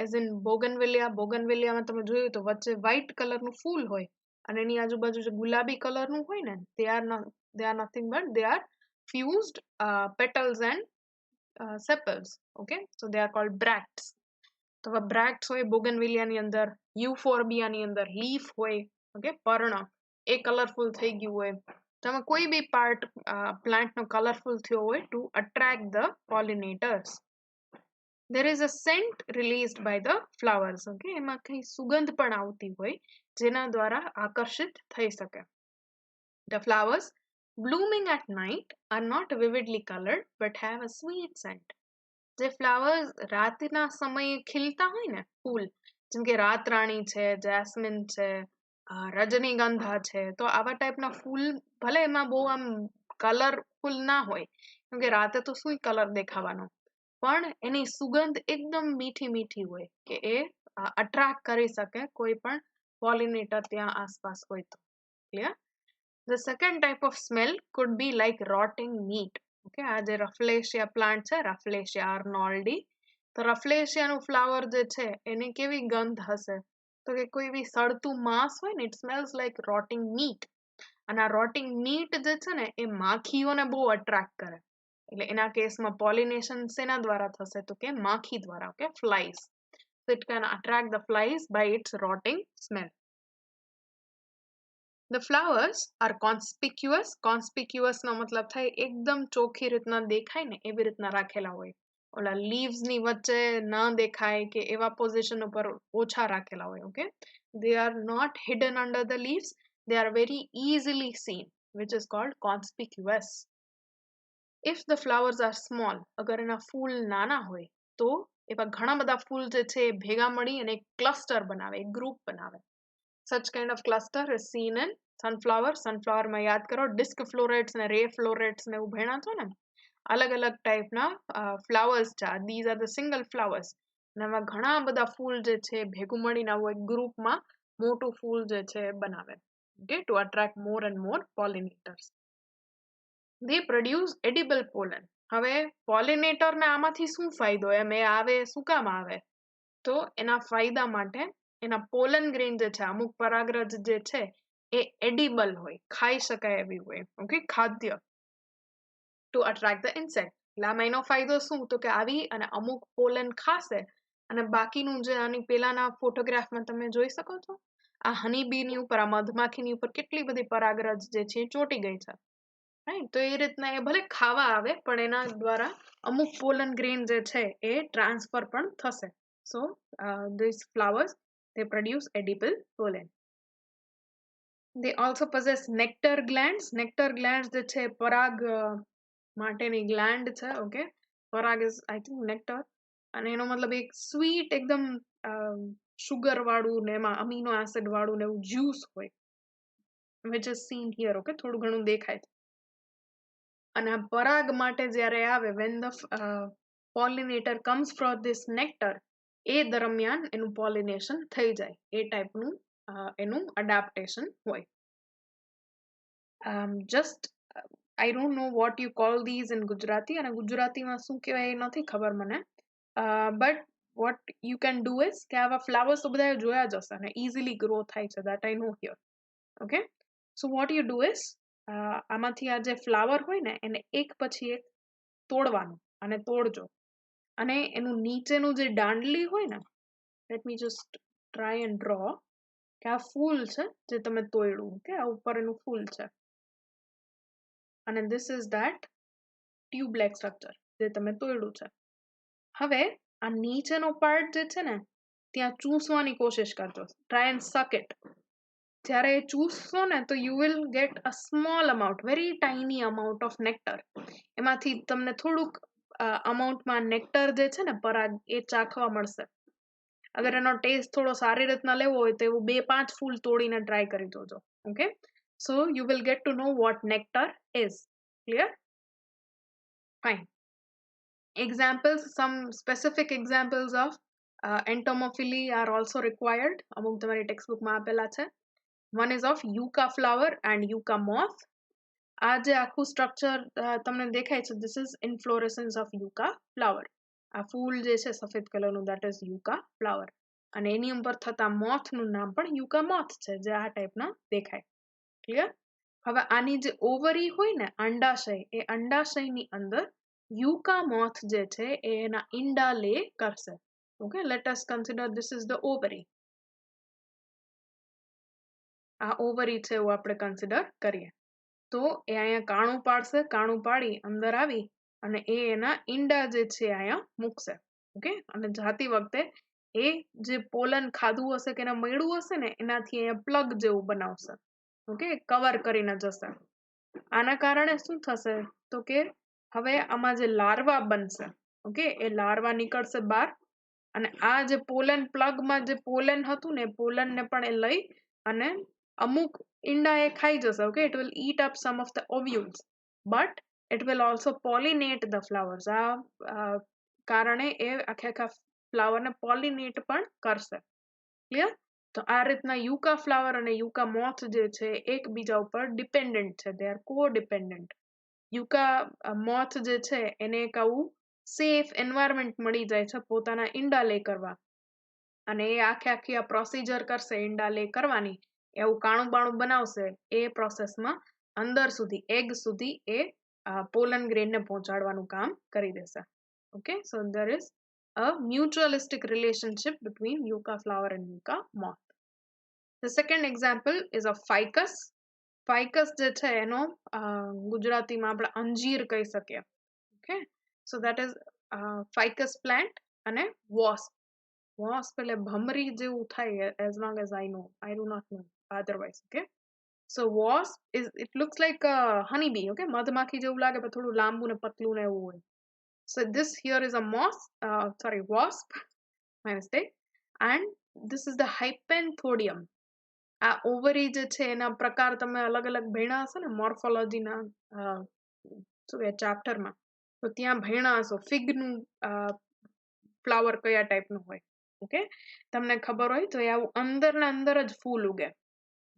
એઝ ઇન બોગનવેલિયામાં તમે જોયું તો વચ્ચે વ્હાઇટ કલરનું ફૂલ હોય અને એની આજુબાજુ જે ગુલાબી કલરનું હોય ને, they are nothing but they are fused petals and sepals. Okay, so they are called bracts. તો bracts હોય બોગનવેલિયાની અંદર, યુફોર્બિયાની અંદર લીફ હોય, ઓકે, પર્ણ એ કલરફુલ થઈ ગયું હોય, તમે કોઈ બી પાર્ટ પ્લાન્ટનો કલરફુલ થયો હોય to attract the pollinators. there is a scent released by the flowers. Okay, એમાં કઈ સુગંધ પણ આવતી હોય જેના દ્વારા આકર્ષિત થઈ શકે. The flowers blooming at night are not vividly colored but have a sweet scent. જે flowers રાતના સમયે ખીલતા હોય ને ફૂલ, જેમ કે રાતરાણી છે, જેસ્મિન છે, રજનીગંધા છે, તો આવા ટાઈપના ફૂલ ભલે એમાં બહુ આમ કલરફુલ ના હોય કેમ કે રાતે તો શું કલર દેખાવાનો, પણ એની સુગંધ એકદમ મીઠી મીઠી હોય કે એ અટ્રેક્ટ કરી શકે કોઈ પણ પોલિનેટર ત્યાં આસપાસ હોય તો. Clear? The second type of smell could be like rotting meat. Okay, આ જે રફલેશિયા પ્લાન્ટ છે, રફલેશિયા આર્નોલ્ડી, તો રફલેશિયાનું ફ્લાવર જે છે એની કેવી ગંધ હશે? તો કે કોઈ બી સડતું માંસ હોય ને, it smells like rotting meet. અને આ રોટિંગ મીટ જે છે ને એ માખીઓને બહુ અટ્રેક્ટ કરે. એટલે એના કેસમાં પોલિનેશન શેના દ્વારા થશે? તો કે માખી દ્વારા. Okay, flies. So it can attract the flies by its rotting smell. The flowers are conspicuous. Conspicuous નો મતલબ થાય એકદમ ચોખ્ખી રીતના દેખાય ને એવી રીતના રાખેલા હોય. ઓલા leaves ની વચ્ચે ન દેખાય કે એવા પોઝિશન ઉપર ઓછા રાખેલા હોય. Okay, they are not hidden under the leaves. They are very easily seen, which is called conspicuous. If the flowers are small, અગર એના ફૂલ નાના હોય તો એવા ઘણા બધા ફૂલ જે છે એ ભેગા મળી અને એક ક્લસ્ટર બનાવે, એક ગ્રુપ બનાવે. Such kind of cluster is seen in sunflower. Sunflower માં યાદ કરો ડિસ્ક ફ્લોરેટ્સ ને રે ફ્લોરેટ્સ ને એવું ભણ્યા છો ને, અલગ અલગ ટાઈપના ફ્લાવર્સ છે. these are the single flowers. અને એમાં ઘણા બધા ફૂલ જે છે ભેગું મળીને આવું એક ગ્રુપમાં મોટું ફૂલ જે છે બનાવે. Okay, to attract more and more pollinators. They produce edible pollen. હવે પોલિનેટર ને આમાંથી શું ફાયદો? એમ એ આવે શું કામ આવે? તો એના ફાયદા માટે એના પોલન ગ્રેન જે છે, અમુક પરાગરજ જે છે એ એડિબલ હોય, ખાઈ શકાય એવી હોય. ઓકે, ખાદ્ય. To attract the insect. એટલે આમાં એનો ફાયદો શું? તો કે આવી અને અમુક પોલન ખાશે અને બાકીનું જે આની પેલાના ફોટોગ્રાફમાં તમે જોઈ શકો છો, આ હની બીની ઉપર, આ મધમાખીની ઉપર કેટલી બધી પરાગરજ જે છે એ ચોંટી ગઈ છે. રાઈટ? તો એ રીતના એ ભલે ખાવા આવે પણ એના દ્વારા અમુક પોલન ગ્રેન જે છે એ ટ્રાન્સફર પણ થશે. So these flowers, they produce edible pollen. They also possess nectar glands. Nectar glands જે છે પરાગ માટેની ગ્લેન્ડ છે. Okay, Parag is I think nectar. અને એનો મતલબ એક સ્વીટ એકદમ શુગર વાળું ને એમાં અમીનો એસિડ વાળું ને એવું જ્યુસ હોય, which is seen here. Okay, થોડું ઘણું દેખાય. અને આ પરાગ માટે જ્યારે આવે, when the pollinator comes from this nectar, એ દરમિયાન એનું પોલિનેશન થઈ જાય, એ ટાઈપનું એનું અડાપ્ટેશન હોય. Just I don't know what you call these in Gujarati, અને ગુજરાતીમાં શું કહેવાય એ નથી ખબર મને. But what you can do is કે આવા flowers તો બધા જોયા જ હશે અને easily grow થાય છે, that I know here. Okay, so what you do is આમાંથી આ જે ફ્લાવર હોય ને એને એક પછી એક તોડવાનું અને તોડજો. અને એનું નીચેનું જે દાંડલી હોય ને, let me just try and draw કે આ ફૂલ છે જે તમે તોડ્યું. કે આ ઉપર એનું ફૂલ છે અને this is that tube like structure જે તમે તોડ્યું છે. હવે આ નીચેનો પાર્ટ જે છે ને ત્યાં ચૂસવાની કોશિશ કરજો. try and suck it. જ્યારે ચૂસશો ને તો you will get a small amount, very tiny amount of nectar. એમાંથી તમને થોડુંક અમાઉન્ટમાં નેક્ટર જે છે ને પરાગ એ ચાખવા મળશે. અગર એનો ટેસ્ટ થોડો સારી રીતના લેવો હોય તો એવું 2-5 ફૂલ તોડીને ટ્રાય કરી જોજો. Okay, so you will get to know what nectar is. Clear? Fine. Examples, some specific examples of entomophily are also required. અમુક તમારી ટેક્સ્ટબુકમાં આપેલા છે. One is of yucca flower and yucca moth. આ જે આખું સ્ટ્રક્ચર તમને દેખાય છે, this is inflorescence of yucca flower. આ ફૂલ જે છે સફેદ કલરનું, that is yucca flower. અને એની ઉપર થતા મોથનું નામ પણ yucca moth છે, જે આ ટાઈપના દેખાય. ક્લિયર? હવે આની જે ઓવરી હોય ને, અંડાશય, એ અંડાશયની અંદર yucca moth જે છે એ એના ઈંડા લે કરશે. Okay, let us consider this is the ovary. આ ઓવરી છે એવું આપણે કન્સિડર કરીએ. તો એ અહીંયા કાણું પાડશે, કાણું પાડી અંદર આવી અને એ એના ઈંડા જે છે અહીંયા મૂકશે. ઓકે, અને જાતી વખતે એ જે પોલન ખાધું હશે કે એના મળ્યું હશે ને એનાથી અહીંયા પ્લગ જેવું બનાવશે. ઓકે, કવર કરીને જશે. આના કારણે શું થશે તો કે હવે આમાં જે લાર્વા બનશે, ઓકે, એ લાર્વા નીકળશે બહાર અને આ જે પોલન પ્લગમાં જે પોલન હતું ને પોલનને પણ એ લઈ અને અમુક ઈંડા એ ખાઈ જશે. Okay, it will eat up some of the ovules but it will also pollinate the flowers. આ કારણે એ આખા ફ્લાવરને પોલિનેટ પણ કરશે. ક્લિયર? તો આ રીતના યુકા ફ્લાવર અને યુકા મોથ જે છે એકબીજા ઉપર ડિપેન્ડન્ટ છે. They are કો-ડિપેન્ડન્ટ. યુકા મોથ જે છે એને એક આવું સેફ એન્વાયરમેન્ટ મળી જાય છે પોતાના ઈંડા લે કરવા અને એ આખી આ પ્રોસિજર કરશે ઈંડા લે કરવાની, એવું કાણું બાણું બનાવશે. એ પ્રોસેસમાં અંદર સુધી એગ સુધી એ પોલન ગ્રેનને પહોંચાડવાનું કામ કરી દેશે. Okay, so there is a mutualistic relationship between yucca flower and yucca moth. The second example is of ficus. Ficus જે છે એનો ગુજરાતીમાં આપણે અંજીર કહી શકીએ. Okay, so that is ficus plant અને wasp. Wasp એટલે ભમરી જેવું થાય, as long as I know. I do not know otherwise. Okay, so wasp is, it looks like a honeybee. Okay, મધમાખી જેવું લાગે પણ થોડું લાંબુ ને પતલું ને એવું હોય. So this here is a wasp. My mistake. And this is the hypenthodium. આ ઓવરી જે છે એના પ્રકાર તમે અલગ અલગ ભણ્યા હશો ને મોર્ફોલોજીના શું કે ચેપ્ટરમાં, તો ત્યાં ભણ્યા હશો ફિગનું ફ્લાવર કયા ટાઈપનું હોય. ઓકે, તમને ખબર હોય તો એ આવું અંદરના અંદર જ ફૂલ ઉગે.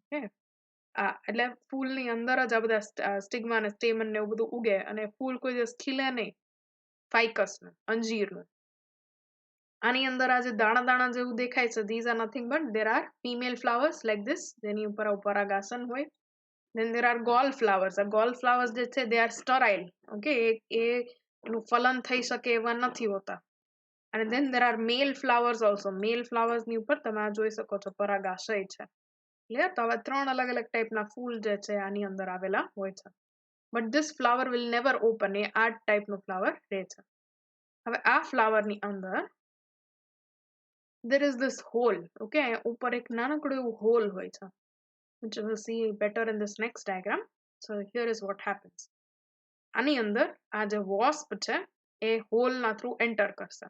ઓકે, એટલે ફૂલની અંદર જ આ બધા સ્ટિગ્મા અને સ્ટેમન ને એવું બધું ઉગે અને ફૂલ કોઈ દિવસ ખીલે નહીં. ફાઇકસનું, અંજીરનું. આની અંદર આ જે દાણા દાણા જેવું દેખાય છે, these are nothing but there are female flowers like this, જેની ઉપર પરાગાસન હોય. then there are gall flowers. આ gall flowers જે છે they are sterile. ઓકે, એનું ફલન થઈ શકે એવા નથી હોતા. અને then there are male flowers also. male flowers ની ઉપર તમે આ જોઈ શકો છો પરાગાશય છે. ક્લિયર? તો આવા ત્રણ અલગ અલગ ટાઈપના ફૂલ જે છે આની અંદર આવેલા હોય છે. but this flower will never open. એ આ ટાઈપનું ફ્લાવર રહે છે. હવે આ ફ્લાવરની અંદર there is this hole. Okay, ઉપર એક નાનકડું એવું હોલ હોય છે, which we'll see better in this next diagram. So here is what happens. આની અંદર આ જે wasp છે એ હોલના થ્રુ એન્ટર કરશે.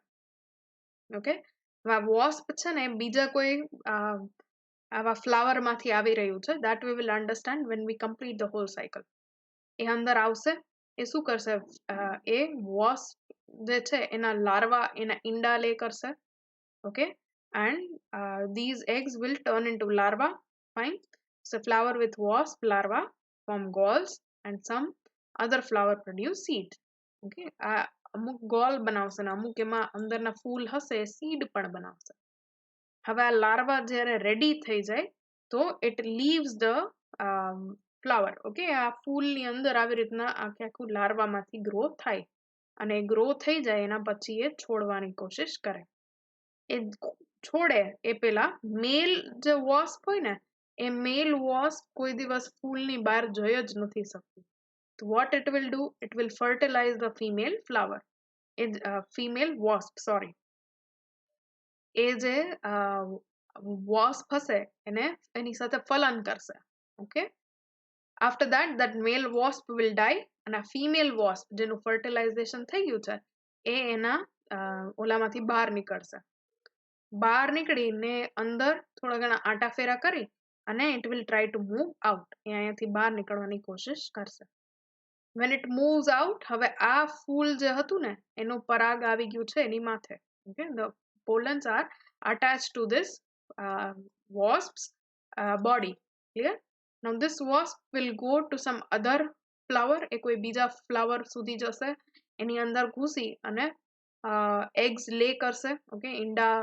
ઓકે, આ wasp છે ને બીજા કોઈ આવા ફ્લાવર માંથી આવી રહ્યું છે. that we will understand when we complete the whole cycle. એ અંદર આવશે, એ શું કરશે, એ wasp જે છે એના લાર્વા, એના ઈંડા લે કરશે. Okay, and these eggs will turn into larva. Fine. So flower with wasp larva form galls and some other flower produce seed. Okay, અમુક ગોલ બનાવશે ને અમુક એમાં અંદરના ફૂલ હશે સીડ પણ બનાવશે. હવે આ લાર્વા જ્યારે રેડી થઈ જાય તો it leaves the flower. Okay, આ ફૂલની અંદર આવી રીતના આખું લાર્વામાંથી ગ્રો થાય અને ગ્રો થઈ જાય એના પછી એ છોડવાની કોશિશ કરે. એ છોડે એ પેલા મેલ જે વોસ્પ હોય ને એ મેલ વોસ્પ કોઈ દિવસ ફૂલની બહાર જઈ જ નથી શકતી. તો what it will do, it will fertilize the female flower. female wasp, sorry. એ જે wasp હશે એને એની સાથે ફલન કરશે. Okay, after that male wasp will die and a female wasp જેનું fertilization થઈ ગયું છે એ એના ઓલામાંથી બહાર નીકળશે. બહાર નીકળીને અંદર થોડા ઘણા આટા ફેરા કરી અને it will try to move out. એ અહીંયાથી બહાર નીકળવાની કોશિશ કરશે. when it moves out, હવે આ ફૂલ જે હતું ને એનું પરાગ આવી ગયું છે એની માથે. Okay, the pollens are attached to this wasp's body. Clear? Now this wasp will go to some other flower. એ કોઈ બીજા flower સુધી જશે, એની અંદર ઘૂસી અને eggs lay કરશે. ઓકે, ઈંડા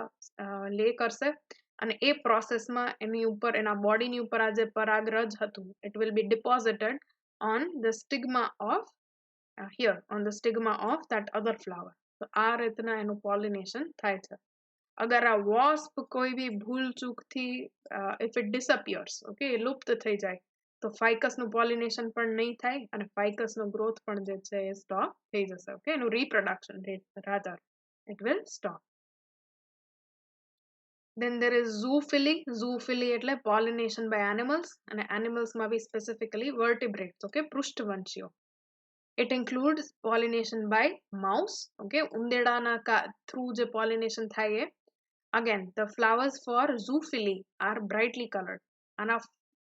lay કરશે અને એ પ્રોસેસમાં એની ઉપર એના બોડીની ઉપર આ જે પરાગરજ હતું it will be deposited on the stigma of here, on the stigma of that other flower. તો આ રીતના એનું pollination થાય છે. અગર આ wasp કોઈ બી ભૂલ ચૂકથી if it disappears, okay, લુપ્ત થઈ જાય તો ફાઇકસનું પોલિનેશન પણ નહીં થાય અને ફાઇકસનો ગ્રોથ પણ જે છે એ સ્ટોપ થઈ જશે. ઓકે, એનું reproduction rather it will stop. Then there is zoophily. Zoophily એટલે pollination by animals, અને animalsમાં બી specifically vertebrates, okay, પૃષ્ઠવંશીઓ. It includes pollination by mouse, okay, ઉંદેડાના through જે pollination થાય એ. Again, the flowers for zoophily are brightly colored. આના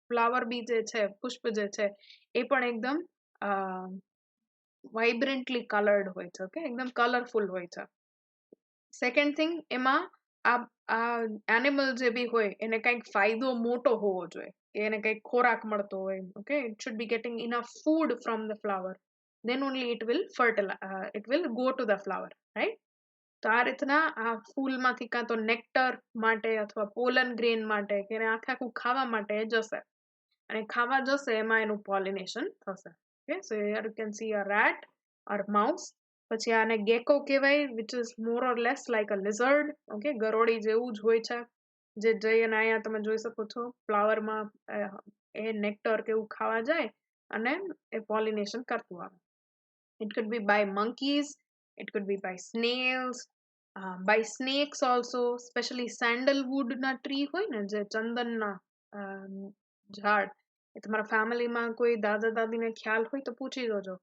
flower બી જે છે, પુષ્પ જે છે એ પણ એકદમ વાઇબ્રન્ટલી કલર્ડ હોય છે, ઓકે, એકદમ કલરફુલ હોય છે. સેકન્ડ થિંગ, એમાં આ એનિમલ જે બી હોય એને કંઈક ફાયદો મોટો હોવો જોઈએ, કે એને કંઈક ખોરાક મળતો હોય, okay, it should be gating enough food from the flower, then only it will go to the flower, right? તો આ રીતના આ ફૂલમાંથી કાં તો નેક્ટર માટે અથવા પોલન ગ્રેન માટે કે એને આખે આખું ખાવા માટે જશે, અને ખાવા જશે એમાં એનું પોલિનેશન થશે. Okay, so here you can see a rat or mouse. પછી આને ગેકો કહેવાય, which is more or less like a lizard, okay, ગરોળી જેવું જ હોય છે, જે જઈ અને અહીંયા તમે જોઈ શકો છો ફ્લાવરમાં એ નેક્ટર કે એવું ખાવા જાય અને એ પોલિનેશન કરતું આવે. It could be by monkeys, it could be by snails, by snakes also, especially sandalwood ના ટ્રી હોય ને, જે ચંદનના ઝાડ, એ તમારા ફેમિલીમાં કોઈ દાદા દાદીને ખ્યાલ હોય તો પૂછી જોજો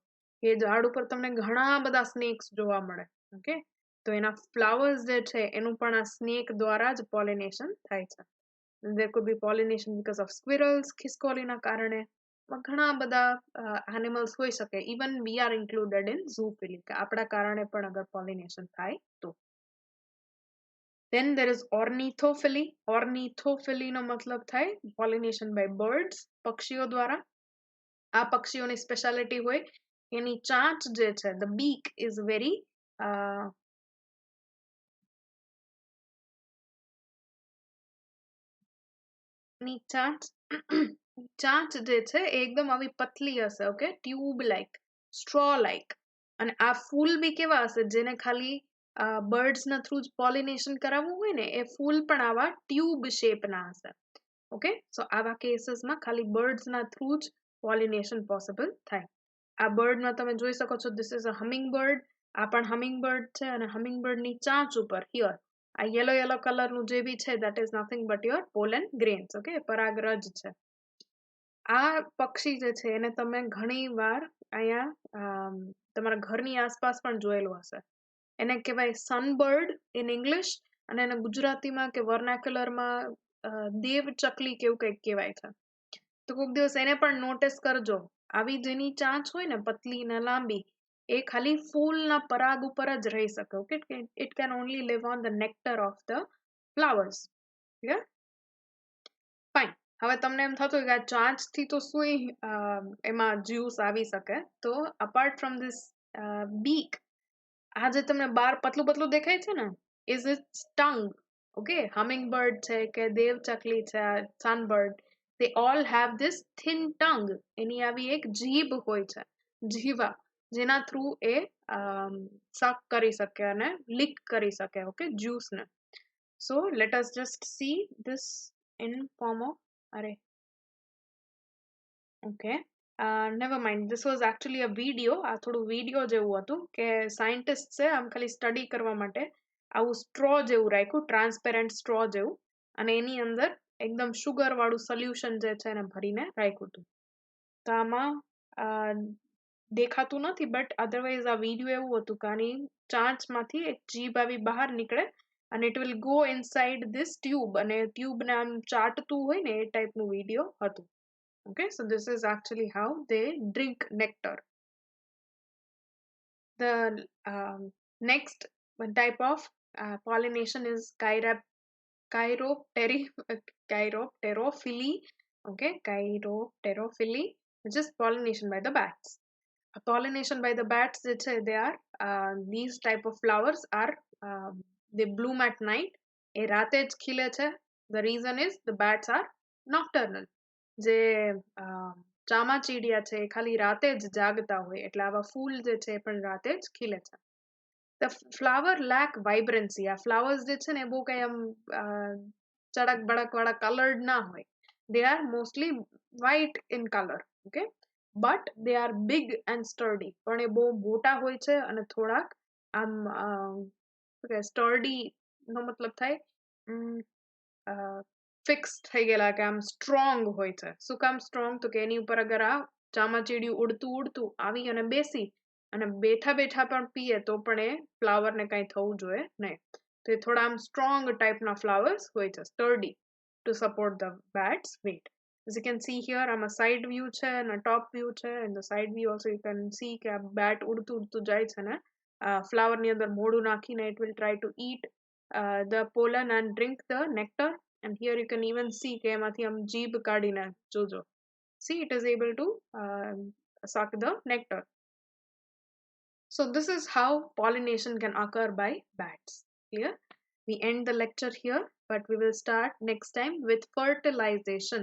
કે ઝાડ ઉપર તમને ઘણા બધા સ્નેક્સ જોવા મળે, ઓકે, તો એના ફ્લાવર્સ જે છે એનું પણ આ સ્નેક દ્વારા જ પોલિનેશન થાય છે. There could be pollination because of squirrels, ખિસકોલીના કારણે. ઘણા બધા એનિમલ્સ હોઈ શકે, even we are included in zoophily, કે આપણા કારણે પણ અગર પોલિનેશન થાય તો. Then there is ornithophily. Ornithophily નો મતલબ થાય pollination by birds, પક્ષીઓ દ્વારા. આ પક્ષીઓની સ્પેશિયાલિટી હોય એની ચાંચ જે છે, the beak is very ની ચાંચ જે છે એ એકદમ આવી પતલી હશે, okay, tube like, straw like. અને આ ફૂલ બી કેવા હશે જેને ખાલી બર્ડ્સ ના થ્રુ જ પોલિનેશન કરાવવું હોય ને, એ ફૂલ પણ આવા ટ્યુબ શેપના હશે, ઓકે. સો આવા કેસીસમાં ખાલી બર્ડ્સ ના થ્રુ જ પોલિનેશન પોસિબલ થાય. આ બર્ડમાં તમે જોઈ શકો છો, this is a humming bird. આ પણ હમિંગ બર્ડ છે, અને હમિંગ બર્ડની ચાંચ ઉપર હિયર આ યલો કલરનું જે બી છે, that is nothing but your pollen grains, okay, પરાગરજ છે. આ પક્ષી જે છે એને તમે ઘણી વાર અહીંયા તમારા ઘરની આસપાસ પણ જોયેલું હશે. એને કહેવાય સનબર્ડ ઇન ઇંગ્લિશ, અને એને ગુજરાતીમાં કે વર્નાક્યુલરમાં દેવ ચકલી કેવું કંઈક કહેવાય છે. તો કોઈક દિવસ એને પણ નોટિસ કરજો, આવી જેની ચાંચ હોય ને પતલી ને લાંબી, એ ખાલી ફૂલના પરાગ ઉપર જ રહી શકે, okay, it can only live on the nectar of the flowers. Clear? Fine. હવે તમને એમ થતું હોય કે આ ચાંચથી તો શું એમાં જ્યુસ આવી શકે, તો અપાર્ટ ફ્રોમ ધીસ બીક, આ જે તમને બાર પતલું પતલું દેખાય છે ને, is its tongue, okay. Hummingbird છે કે દેવ ચકલી છે, sunbird, they all have this thin tongue. એની આવી એક જીભ હોય છે, જીવા, જેના થ્રુ એ સક કરી શકે અને લીક કરી શકે, okay, જ્યુસને. So let us just see this in form of okay, never mind, this was actually a video. આ થોડું વિડીયો જેવું હતું કે સાયન્ટિસ્ટ છે આમ ખાલી સ્ટડી કરવા માટે આવું સ્ટ્રો જેવું રાખ્યું, ટ્રાન્સપેરન્ટ સ્ટ્રો જેવું, અને એની અંદર એકદમ શુગર વાળું સોલ્યુશન જે છે એને ભરીને રાખ્યું હતું. તો આમાં દેખાતું નથી, બટ અધરવાઇઝ આ વિડીયો એવું હતું કે આની ચાંચમાંથી એક જીભ આવી બહાર નીકળે અને it will go inside this tube, અને ટ્યુબને આમ ચાટતું હોય ને એ ટાઈપનું વિડીયો હતું. Okay, so this is actually how they drink nectar. The next type of pollination is chiropterophily. Okay, chiropterophily, which is pollination by the bats. Pollination by the bats, they are these type of flowers are they bloom at night. એ રાતે જ ખીલે છે. The reason is the bats are nocturnal. જે ચામાચીડિયા છે એ ખાલી રાતે જ જાગતા હોય, એટલે આવા ફૂલ જે છે એ પણ રાતે જ ખીલે છે. The flower lack vibrancy. આ flowers જે છે ને એ બહુ કઈ આમ ચડક બડક વાળા colored ના હોય, they are mostly white in color. Okay, but they are big and sturdy. પણ એ બહુ મોટા હોય છે અને થોડાક આમ sturdy નો મતલબ થાય ફિક્સ થઈ ગયેલા કે આમ સ્ટ્રોંગ હોય છે. શું કામ સ્ટ્રોંગ? તો કે એની ઉપર અગર આ ચામાચીડિયું ઉડતું ઉડતું આવી અને બેસી અને બેઠા બેઠા પણ પીએ તો પણ એ ફ્લાવરને કંઈ થવું જોઈએ નહીં. તો એ થોડા આમ સ્ટ્રોંગ ટાઈપના ફ્લાવર્સ હોય છે, સ્ટર્ડી, to support the bat's weight. As you can see here, I'm a side view છે અને top view છે. In the side view also you can see કે આ bat ઉડતું ઉડતું જાય છે ને flower ની અંદર મોઢું નાખીને it will try to eat the pollen and drink the nectar. And here you can even see કે એમાંથી આમ જીભ કાઢીને જોજો. See, it is able to suck the nectar. So this is how pollination can occur by bats. Clear? We end the lecture here, but we will start next time with fertilization.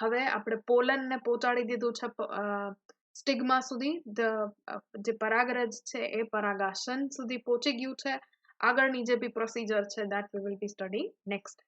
હવે આપણે pollen ને પહોંચાડી દીધું છે stigma સુધી. જે પરાગરજ છે એ પરાગાશન સુધી પહોંચી ગયું છે. આગળની જે બી પ્રોસિજર છે that we will be studying next.